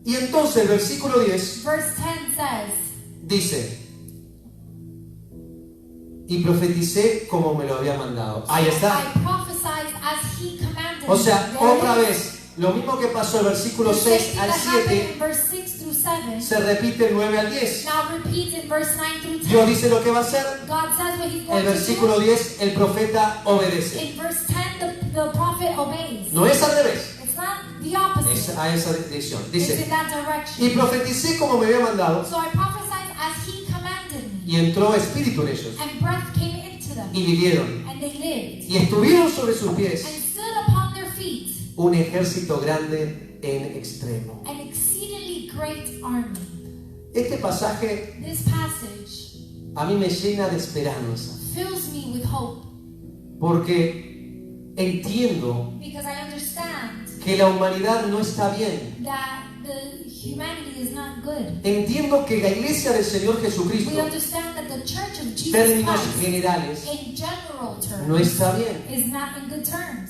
y entonces el versículo 10 verse 10 says, dice, y profeticé como me lo había mandado. Ahí está. I prophesied as he commanded O sea, me. There otra it is. vez, lo mismo que pasó el versículo The same 6 thing al that happened 7, in verse 6 through 7 se repite el 9 al 10. now repeats in verse 9 through 10. Dios dice lo que va a hacer. God says what he's going El to versículo do. 10, el profeta obedece. In verse 10, the prophet obeys. No es al revés, It's not the opposite. es a esa dirección. It's in Dice, that y direction. profeticé como me había mandado, So I prophesied as he commanded me. y entró espíritu en ellos, And breath came into them. y vivieron, And they lived. y estuvieron sobre sus And pies stood upon their feet. un ejército grande en extremo. An exceedingly great army. Este pasaje This passage a mí me llena de esperanza, fills me with hope. porque entiendo Because I understand que la humanidad no está bien. that the humanity is not good. Entiendo que la iglesia del Señor We Jesucristo, understand that the church of Jesus términos Christ, generales, in general no terms, está bien. is not in good terms.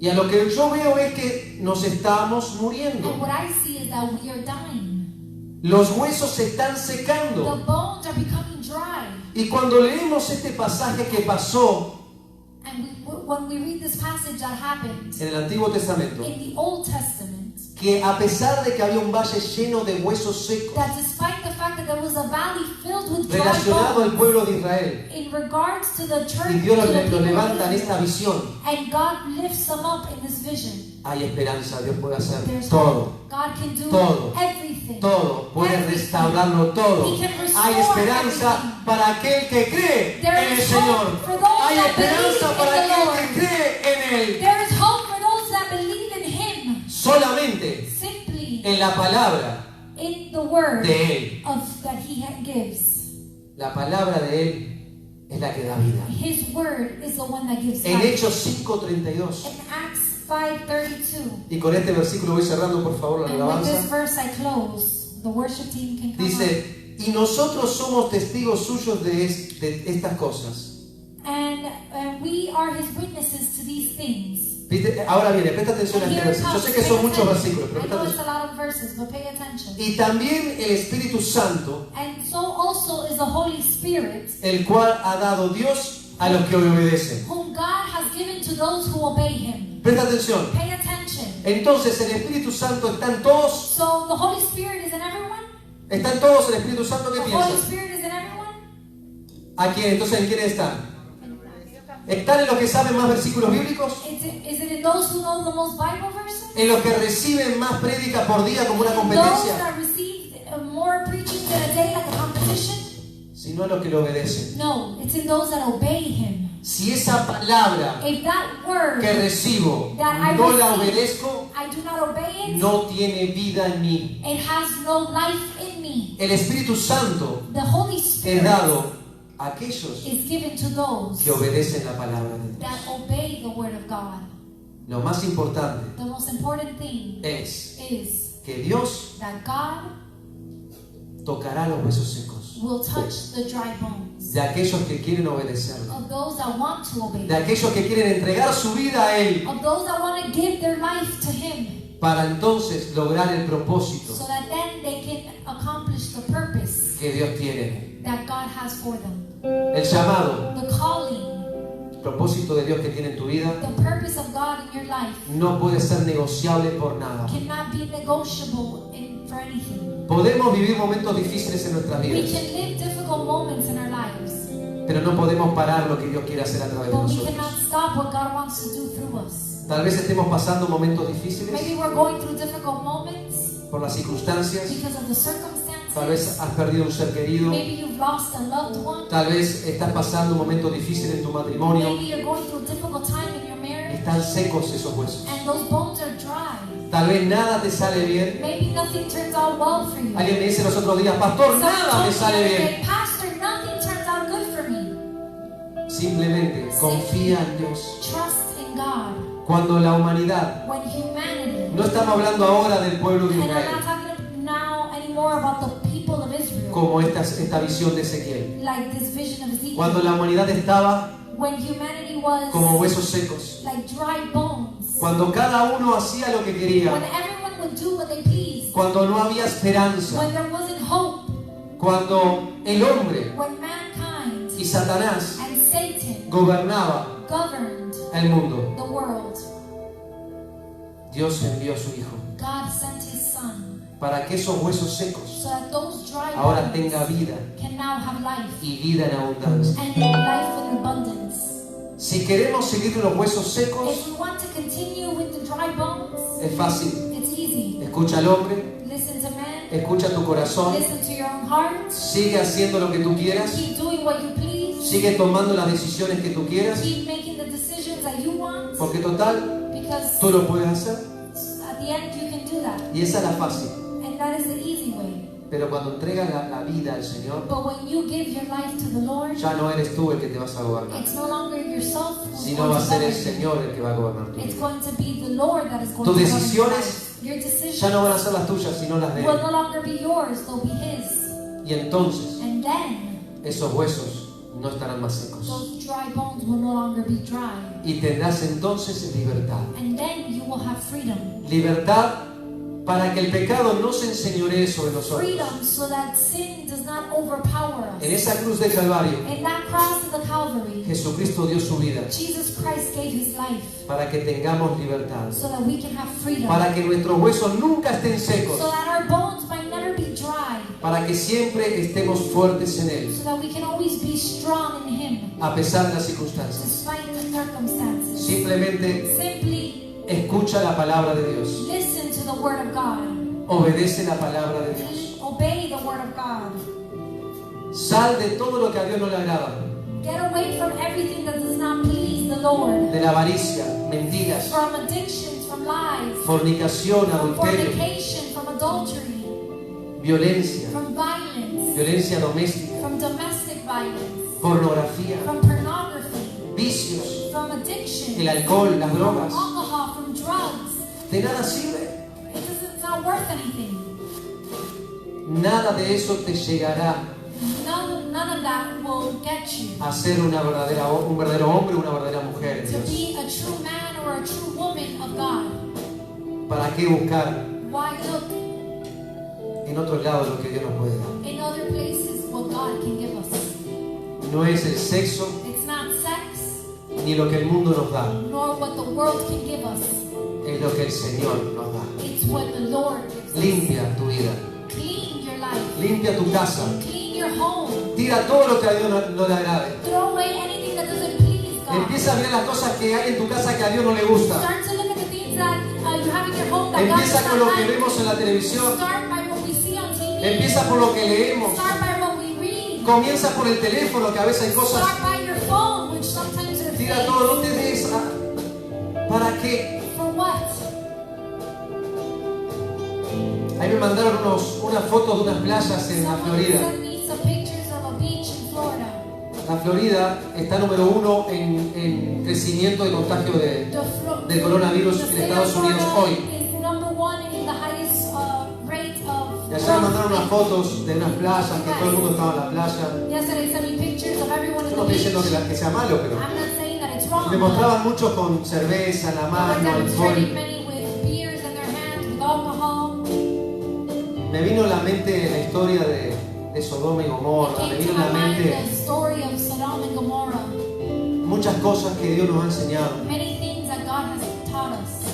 Y a lo que yo veo es que nos estamos muriendo. And what I see is that we are dying. Los huesos se están The secando. bones are becoming dry. Y cuando leemos este pasaje que pasó And when we read this passage that happened en el Antiguo Testamento, in the Old Testament, que a pesar de que había un valle lleno de huesos secos that despite the fact that there was a valley filled with dry relacionado al bones, pueblo de Israel, in regards to the church, y Dios to the lo people of levanta en Israel, esta visión, and God lifts them up in this vision. hay esperanza. Dios puede hacer There's todo. hope. God can do Todo. everything. Todo, puede Everything. restaurarlo todo. He can restore Hay esperanza everything. para aquel que cree There en el is Señor. hope for those Hay that esperanza believe para in the aquel Lord. que cree en Él. There is hope for those that believe in Him. Solamente Simply en la palabra in the word de Él. that He gives. La palabra de Él es la que da vida. His word is the one that gives En life. Hechos 5:32. In Acts 5:32. Y con este versículo voy cerrando, por favor, la And with this alabanza. verse I close. The worship team can come up. Dice, y nosotros somos testigos suyos de estas cosas. And we are His witnesses to these things. ¿Viste? Ahora viene, presta atención a And este here versículo. Yo comes, sé que pay son muchos attention. versículos, pero I presta know it's atención. a lot of verses, but pay attention. Y también el Espíritu Santo, And so also is the Holy Spirit, el cual ha dado Dios a los que obedecen. whom God has given to those who obey Him. Presta atención. Pay attention. Entonces el Espíritu Santo, ¿están todos? So the Holy Spirit is in everyone? ¿Están todos el Espíritu Santo? ¿Qué The Holy piensan? Spirit is in everyone? ¿A quién? Entonces, ¿en quiénes están? ¿Están en los que saben más versículos bíblicos? Is it in those who know the most Bible verses? ¿En los que reciben más prédica por día como una Those competencia? that receive more preaching in a day like a competition? Sino a los que lo obedecen. No, it's in those that obey Him. Si esa palabra If that word que recibo that I no la receive, obedezco, I do not obey it, no tiene vida en mí. it has no life in me. El Espíritu Santo The Holy es Spirit dado a aquellos is given to those que obedecen la palabra de Dios. that obey the word of God. Lo más importante The most important thing es is que Dios that God tocará los huesos secos will touch the dry bones de aquellos que quieren obedecerlo, of those that want to obey de aquellos que quieren entregar su vida a Él of those that want to give their life to Him, para entonces lograr el propósito so that then they can accomplish the purpose que Dios tiene. that God has for them. El llamado, The calling, el propósito de Dios que tiene en tu vida the purpose of God in your life no puede ser negociable por nada. cannot be negotiable for anything. Podemos vivir momentos difíciles en nuestras We vidas, can live difficult moments in our lives, pero no podemos parar lo que Dios quiere hacer a través de but we nosotros. cannot stop what God wants to do through us. Tal vez estemos pasando momentos difíciles Maybe we're going through difficult moments por las circunstancias. because of the Tal vez circumstances. has perdido un ser querido. Maybe you've lost a loved one. Tal vez estás pasando un momento difícil en tu matrimonio. Maybe you're going through a difficult time in your marriage Están secos esos huesos. and those bones are dry. Tal vez nada te sale bien. Maybe nothing turns out well for you. Alguien me dice los otros días, pastor, Someone nada told me me sale the other bien. day, Pastor, nothing turns out good for me. Simplemente confía en Dios. Trust in God. Cuando la humanidad, When humanity, no estamos hablando ahora del pueblo de and I'm not Israel, talking now anymore about the people of Israel, como esta visión de Ezequiel. like this vision of Ezekiel. Cuando la humanidad estaba When humanity was como huesos secos. like dry bones. Cuando cada uno hacía lo que quería. When everyone would do what they pleased. Cuando no había esperanza. When there wasn't hope. Cuando el hombre When mankind y Satanás and Satan gobernaba governed el mundo, the world, Dios envió a su Hijo God sent His Son para que esos huesos secos so that those dry ahora bones tenga vida can now have life y vida en abundancia. and life in abundance. Si queremos seguir los huesos secos, If we want to continue with the dry bones, es fácil. it's easy. Escucha al hombre, Listen to man, escucha tu corazón, listen to your own heart, sigue haciendo lo que tú quieras, keep doing what you please, sigue tomando las decisiones que tú quieras, keep making the decisions that you want, porque total, because tú lo puedes hacer. at the end you can do that, Y esa es la fácil. and that is the easy way. Pero cuando entregas la vida al Señor, But when you give your life to the Lord, ya no eres tú el que te vas a gobernar, it's no longer yourself who's sino going va a to ser el govern you. Señor el que va a gobernar tu It's vida. going to be the Lord that is going Tus to govern your decisiones life. Your decisions Ya no van a ser las tuyas, sino las de will Él. no longer be yours, they'll be His. Y entonces, And then esos huesos no estarán más secos. those dry bones will no longer be dry. Y tendrás entonces libertad. And then you will have freedom. Libertad para que el pecado no se enseñoree sobre nosotros. Freedom so that sin does not overpower us. En esa cruz de Calvario, In that cross of the Calvary, Jesucristo dio su vida Jesus Christ gave his life para que tengamos libertad. so that we can have freedom. Para que nuestros huesos nunca estén secos. So that our bones might never be dry. Para que siempre estemos fuertes en Él, So that we can always be strong in him a pesar de las circunstancias. despite the circumstances. Simplemente Simply escucha la palabra de Dios. listen to the word of God. Obedece la palabra de Dios. Obey the word of God. Sal de todo lo que a Dios no le agrada. Get away from everything that does not please the Lord. De la avaricia, mentiras, From addictions, from lies, fornicación, from adulterio, fornication, from adultery, violencia, from violence, violencia doméstica, from domestic violence, pornografía, from pornography, vicios, from addiction, el alcohol, las from drogas. alcohol, from drugs. De nada sirve. It's not worth anything. Nada de eso te llegará None of that will get you a ser un verdadero hombre o una verdadera mujer en to Dios. be a true man or a true woman of God. ¿Para qué buscar Why look en otros lados lo que Dios nos puede dar? in other places what God can give us? No es el sexo It's not sex, ni lo que el mundo nos da, nor what the world can give us. es lo que el Señor nos da. It's what the Lord gives us. Limpia tu vida, Clean your life. limpia tu casa, Clean your home. tira todo lo que a Dios no le agrade. Throw away anything that doesn't please God. Empieza a ver las cosas que hay en tu casa que a Dios no le gusta. Start to look at the things that you have in your home that God Empieza does con not lo que like. vemos en la televisión, Start by what we see on TV. empieza por lo que leemos, Start by what we read. comienza por el teléfono, que a veces hay cosas. Start by your phone, which sometimes are Tira fake. todo, no te des. ¿Para qué? For what? Ahí me mandaron unas fotos de unas playas en la Someone Florida. sent me some pictures of a beach in Florida. La Florida está número 1 en crecimiento de contagio del coronavirus en Estados Unidos hoy. Is number one in the highest rate of. Y ayer me mandaron unas fotos de unas playas, que todo el mundo estaba en la playa. Yesterday sent me pictures of everyone Yo in no the estoy beach. diciendo que sea malo, pero I'm not saying that it's wrong. me mostraban muchos con cerveza en la They mano, were demonstrating alcohol. many with beers in their hands, with alcohol. Me vino a la mente la historia de Sodoma y Gomorra, me It vino came a to la my mind mente the story of Sodom and Gomorrah. muchas cosas que Dios nos ha enseñado. Many things that God has taught us.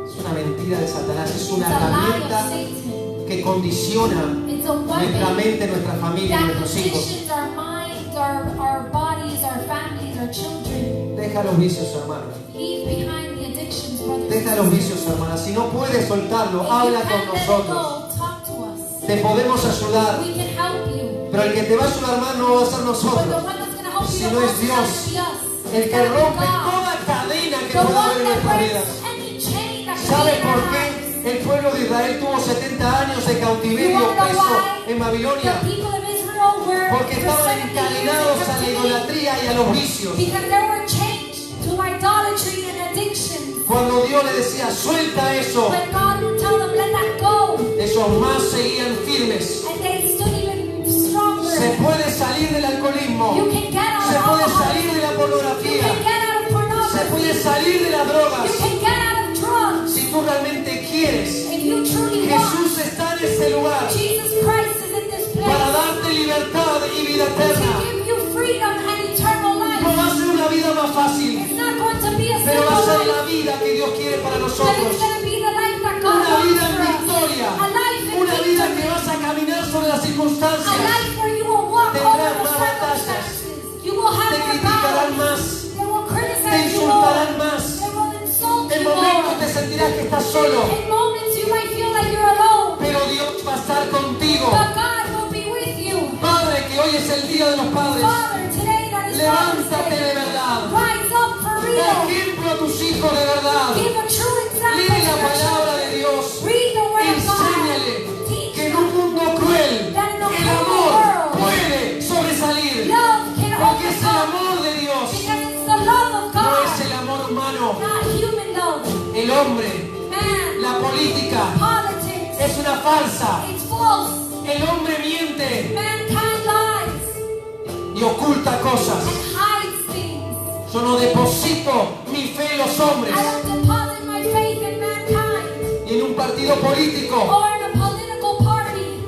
Es una mentira de Satanás, es It's una a lie of herramienta Satan. que condiciona It's a nuestra weapon mente, nuestra familia y that nuestros hijos. conditions our minds, our bodies, our families, our children. Deja los vicios, hermano. Leave behind the addictions, brothers. Deja los vicios, hermana. Si no puedes soltarlo, habla con nosotros. Talk to us. Te podemos ayudar. We can help you. Pero el que te va a ayudar más no va a ser But the nosotros. one that's going to help Si you no the es most is Dios, going to be us. el It's que gonna be rompe God. toda cadena que The pueda haber one en that nuestras vidas. breaks any chain that ¿Sabe can be in por our qué lives. el pueblo de Israel tuvo 70 años de You cautiverio wanna know preso why? en Babilonia? The people of Israel were Porque for estaban 70 years encadenados in a la captivity idolatría y a los vicios. because they were changed to idolatry and addiction. Cuando Dios le decía, suelta eso, When God would tell them, let that go, ellos más seguían firmes. and they stood even stronger. Se puede salir del alcoholismo, You can get out se of puede alcohol. salir de la You pornografía, can get out of se pornography. puede salir de las You drogas. can get out of drugs. Si tú realmente quieres, If you truly want, Jesús está en ese lugar Jesus Christ is in this para place darte libertad y vida eterna. to give you freedom and eternal No life. va a ser una vida más fácil, It's not going to be a pero va a simple ser la life, vida que Dios quiere para but nosotros. it's going to be the life that God Una wants vida en for us. victoria, A life in una vida que victory. vas a caminar sobre las A circunstancias. life where you will walk Tendrás over the más batallas. circumstances. You will have Te more criticarán power. más, They will te criticize you insultarán more. más. They will insult En you momentos more. te sentirás que estás solo, In moments you might feel like you're alone. pero Dios va a estar contigo. But God will be with you. Padre, que hoy es el día de los padres, Father, today that is Father's levántate de Day. verdad. Rise up for Da real. ejemplo a tus hijos de verdad. Give a true example Lee to la your palabra children. de Dios. Read the word of God. Enséñale Teach que en un mundo cruel el amor puede sobresalir. love can Porque es el overcome. amor de Dios, Because it's the love of no God, es el amor humano. not human love. El hombre, Man, la política, politics, es una farsa. it's false. El hombre miente Mankind lies. y y oculta cosas. and hides things. Yo no deposito mi fe en los hombres, I don't deposit my faith in mankind ni en un partido político, or in a political party,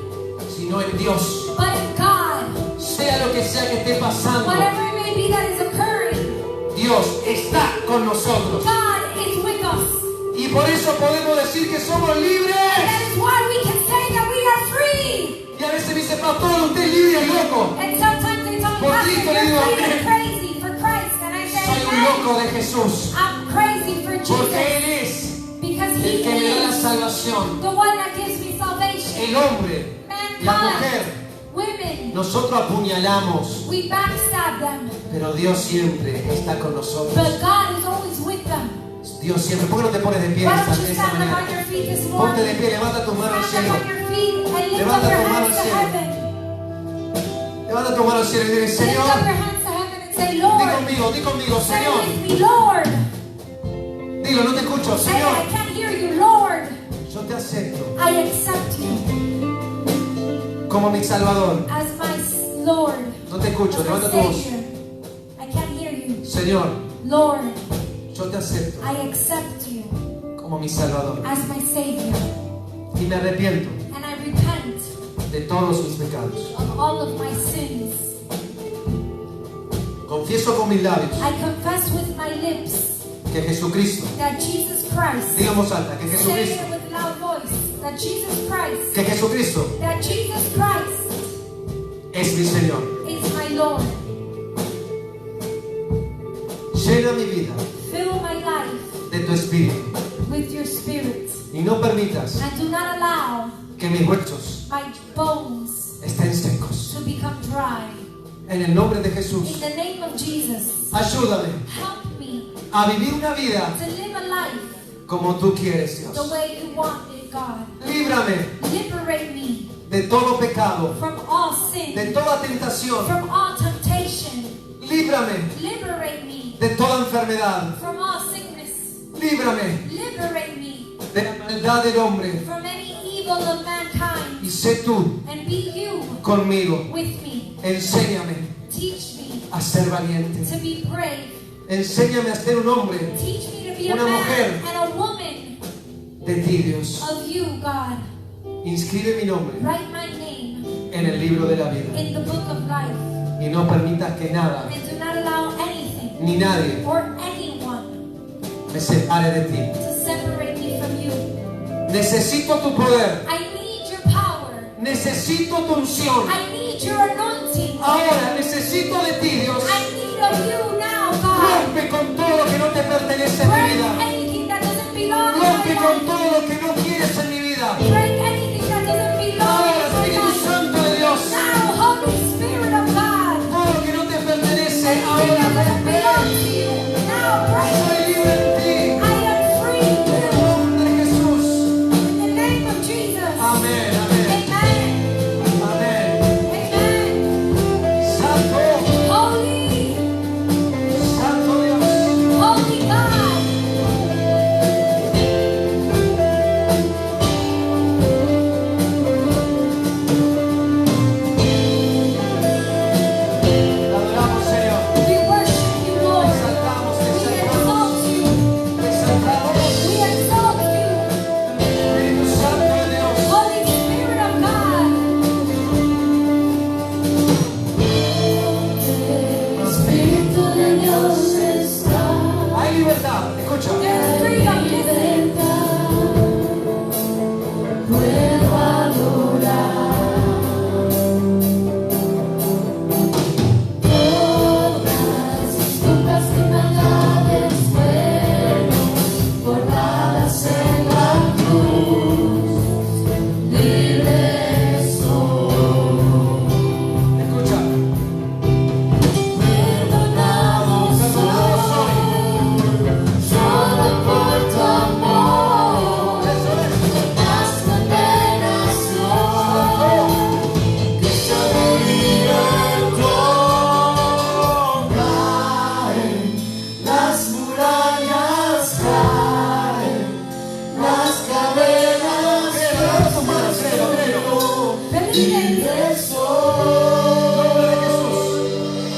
sino en Dios. but in God. Sea lo que sea que esté pasando, Whatever it may be that is occurring, Dios está con nosotros. God is with us. Y por eso podemos decir que somos libres. And that is why we can say that we are free. Y a veces me dice, pastor, usted es libre y loco. And sometimes they tell me, Por Pastor, Cristo le you're digo, free and amén. crazy for Christ. And I say, Soy un "Amen. loco de Jesús. I'm crazy for Porque Jesus Él es because el He que me da la is salvación. the one that gives me salvation. El hombre, la Mankind, mujer, women, nosotros apuñalamos, we backstab them. pero Dios siempre está con nosotros. But God is always with them. Dios siempre. ¿Por qué no te pones de pie Why esta, don't you esta stand up mañana? on your feet this Ponte de morning? pie, levanta tus manos al Stand cielo. up on your feet and lift Levanta up your tu mano hands al to cielo. heaven. Levanta tu mano al cielo y dile, Lift Señor, up your hands to heaven and say, di Lord, conmigo, say Señor. with me, Lord. Dilo, no te escucho, Say Señor. it, I can't hear you, Lord. Yo te acepto I accept you como mi Salvador. as my Lord, No te escucho, as my levanta tu voz. Savior. I can't hear you. Señor, Lord, yo te acepto I accept you como mi Salvador. as my Savior. Y me arrepiento And I repent de todos mis pecados. of all of my sins. Confieso con mis labios I confess with my lips que Jesucristo, that Jesus Christ, digamos alta, que say Jesucristo, it with loud voice, that Jesus Christ, que Jesucristo that Jesus Christ es mi Señor. is my Lord. Llena mi vida Fill my life de tu Espíritu with your Spirit. y no permitas And do not allow que mis huesos my bones estén secos. to become dry. En el nombre de In Jesús, the name of Jesus, ayúdame help me a vivir una vida to live a life como tú quieres, the Dios. way you want it, God. Líbrame Liberate me de todo pecado, from all sin, de toda tentación. from all temptation. Líbrame Liberate me de toda enfermedad. from all sickness. Líbrame Liberate me de la maldad del hombre. from any evil of mankind. Y sé tú And be you conmigo. with me. Enséñame Teach me a ser valiente. to be brave. Enséñame a ser un hombre Teach me to be a Una man mujer. and a woman de ti, Dios. of you, God. Inscribe mi nombre Write my name en el libro de la vida. in the book of life. Y no permitas que nada And do not allow anything ni nadie or anyone me separe de ti. to separate me from you. Necesito tu poder. I need your power. Necesito tu unción. I need your anointing. Ahora necesito de ti, Dios. I need of you now, God. Rompe con todo lo que no te pertenece en mi Break vida. anything that doesn't belong in Rompe my con life. todo lo que no quieres en mi vida. Break anything that doesn't belong Ahora, in my Espíritu life. Santo de Dios. Now, Holy Spirit of God. Todo lo que no te pertenece, Anything ahora that doesn't belong rompe. to you. Now, break Soy it. libre en ti. I am free in En el you. nombre de Jesús. In the name of Jesus. Amén, amén, Amen. amén. Amen. Santo, Holy, Santo Dios. holy God. Te adoramos, Señor. We worship you, Te Lord. exaltamos, te We exaltamos, exalt you. te exaltamos. We exalt you. Espíritu Santo de Dios. Holy Spirit of God. Espíritu de Dios está. Hay libertad, escucha. There's freedom, listen. Puedo adorar. Todas tus culpas y maldades fueron borradas en la cruz. Libre soy. Escucha. Perdonado soy, solo por tu amor. Eso es. Las condenación, Cristo me libertó. Caen, las murallas caen, las cadenas Levanta tus manos, créelo, créelo. libre soy. En el nombre de Jesús.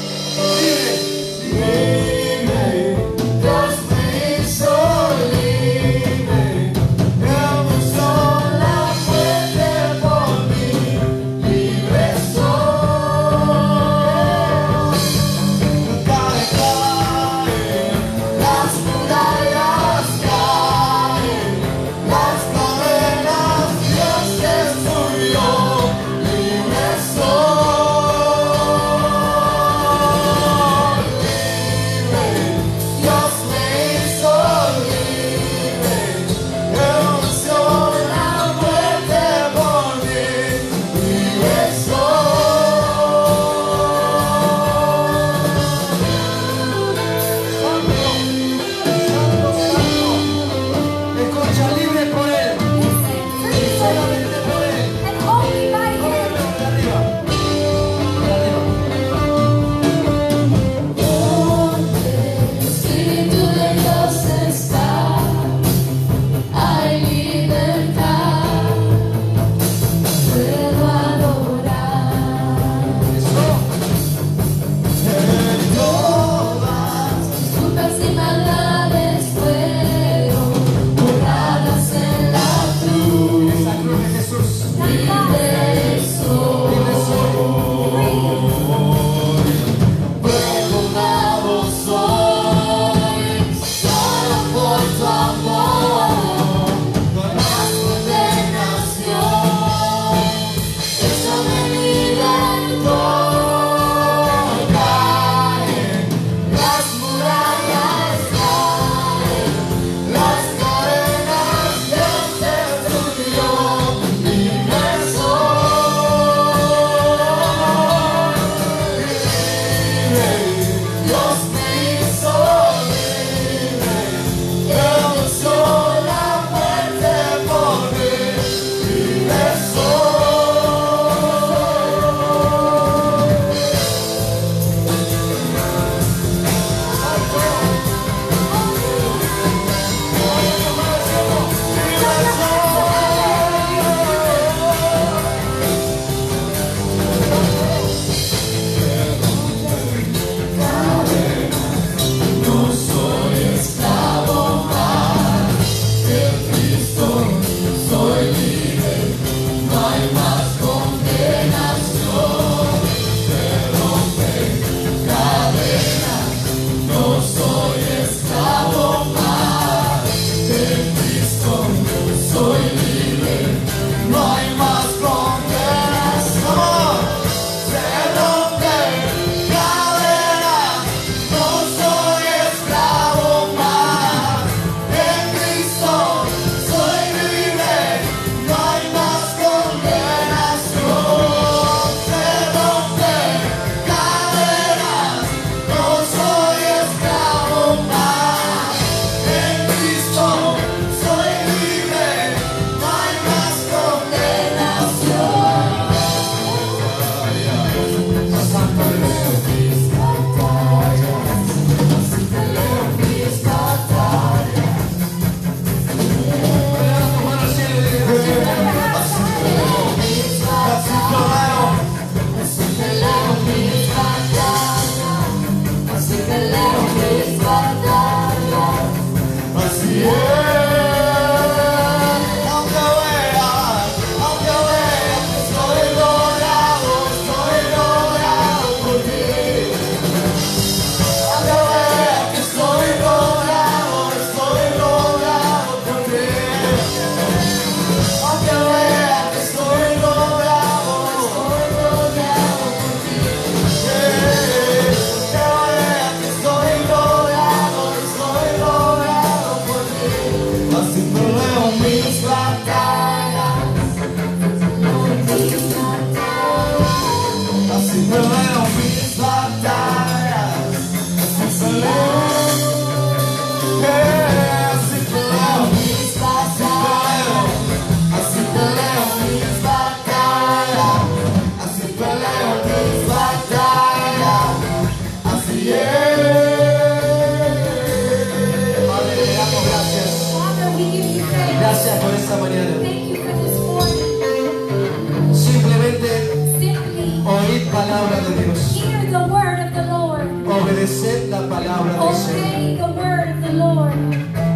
Obedeced la palabra del Señor. Obey the word of the Lord.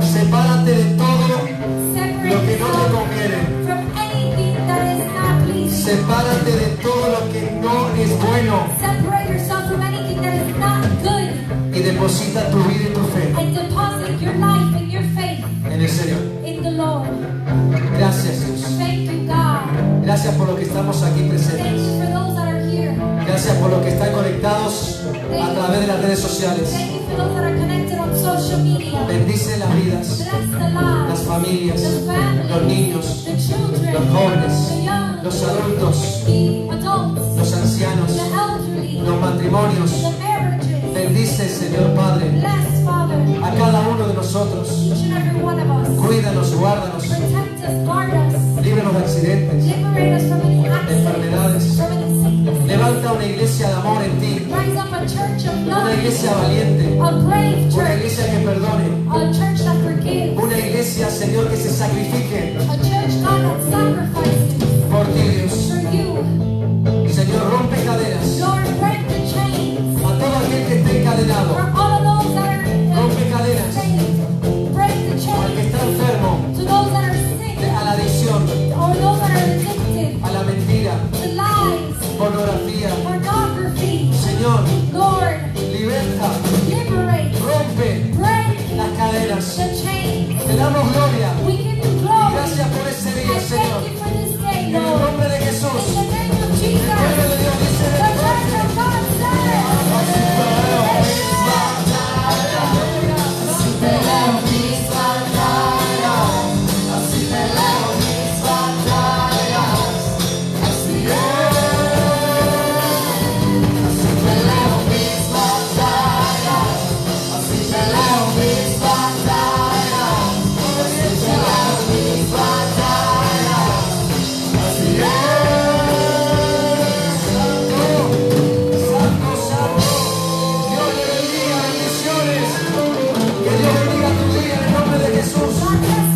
Sepárate de todo Separate lo que no te yourself conviene. from anything that is not pleasing. Sepárate de todo lo que no es bueno Separate yourself from anything that is not good. y deposita tu vida y tu fe And deposit your life and your faith en el Señor. in the Lord. Gracias, Dios. Thank you, God. Gracias por los que estamos aquí Thank presentes. you for those that are here. Gracias por los que están conectados a través de las redes sociales. Thank you for those that are connected on social media. Bendice las vidas, Bless the las lives, familias, the families, los niños, the children, los jóvenes, the young, los adultos, the adults, los ancianos, the elderly, los matrimonios. the marriages. Bendice, Señor Padre, Bless, Father, a cada uno de nosotros. each and every one of us. Cuídanos, guárdanos, Protect us, guard us, líbranos de accidentes, liberate us from any enfermedades. accidents, from any sickness. Levanta una iglesia de amor en ti, Rise up a church of una love, iglesia valiente, a brave una church, iglesia que perdone, a church that forgives, una iglesia, Señor, que se sacrifique a church, God, that sacrifices por ti, Dios. for you. Señor, rompe cadenas Lord, break the chains a todo aquel que esté encadenado, for all of those that are rompe cadenas chained. Break the al que chains está enfermo, to those that are sick a la adicción, or those that are addicted a la mentira, to lies, pornografía. pornography. Señor, Lord, liberta, liberate, rompe break las cadenas. the chains. Te damos gloria We give you y glory. gracias por ese I día, Señor. thank you for this day, En el Lord. nombre de In Jesús, the name of el pueblo de Jesus, Dios dice the de church of God Santo, santo. Dios le bendiga, bendiciones. Que Dios bendiga tu día en el nombre de Jesús. God bless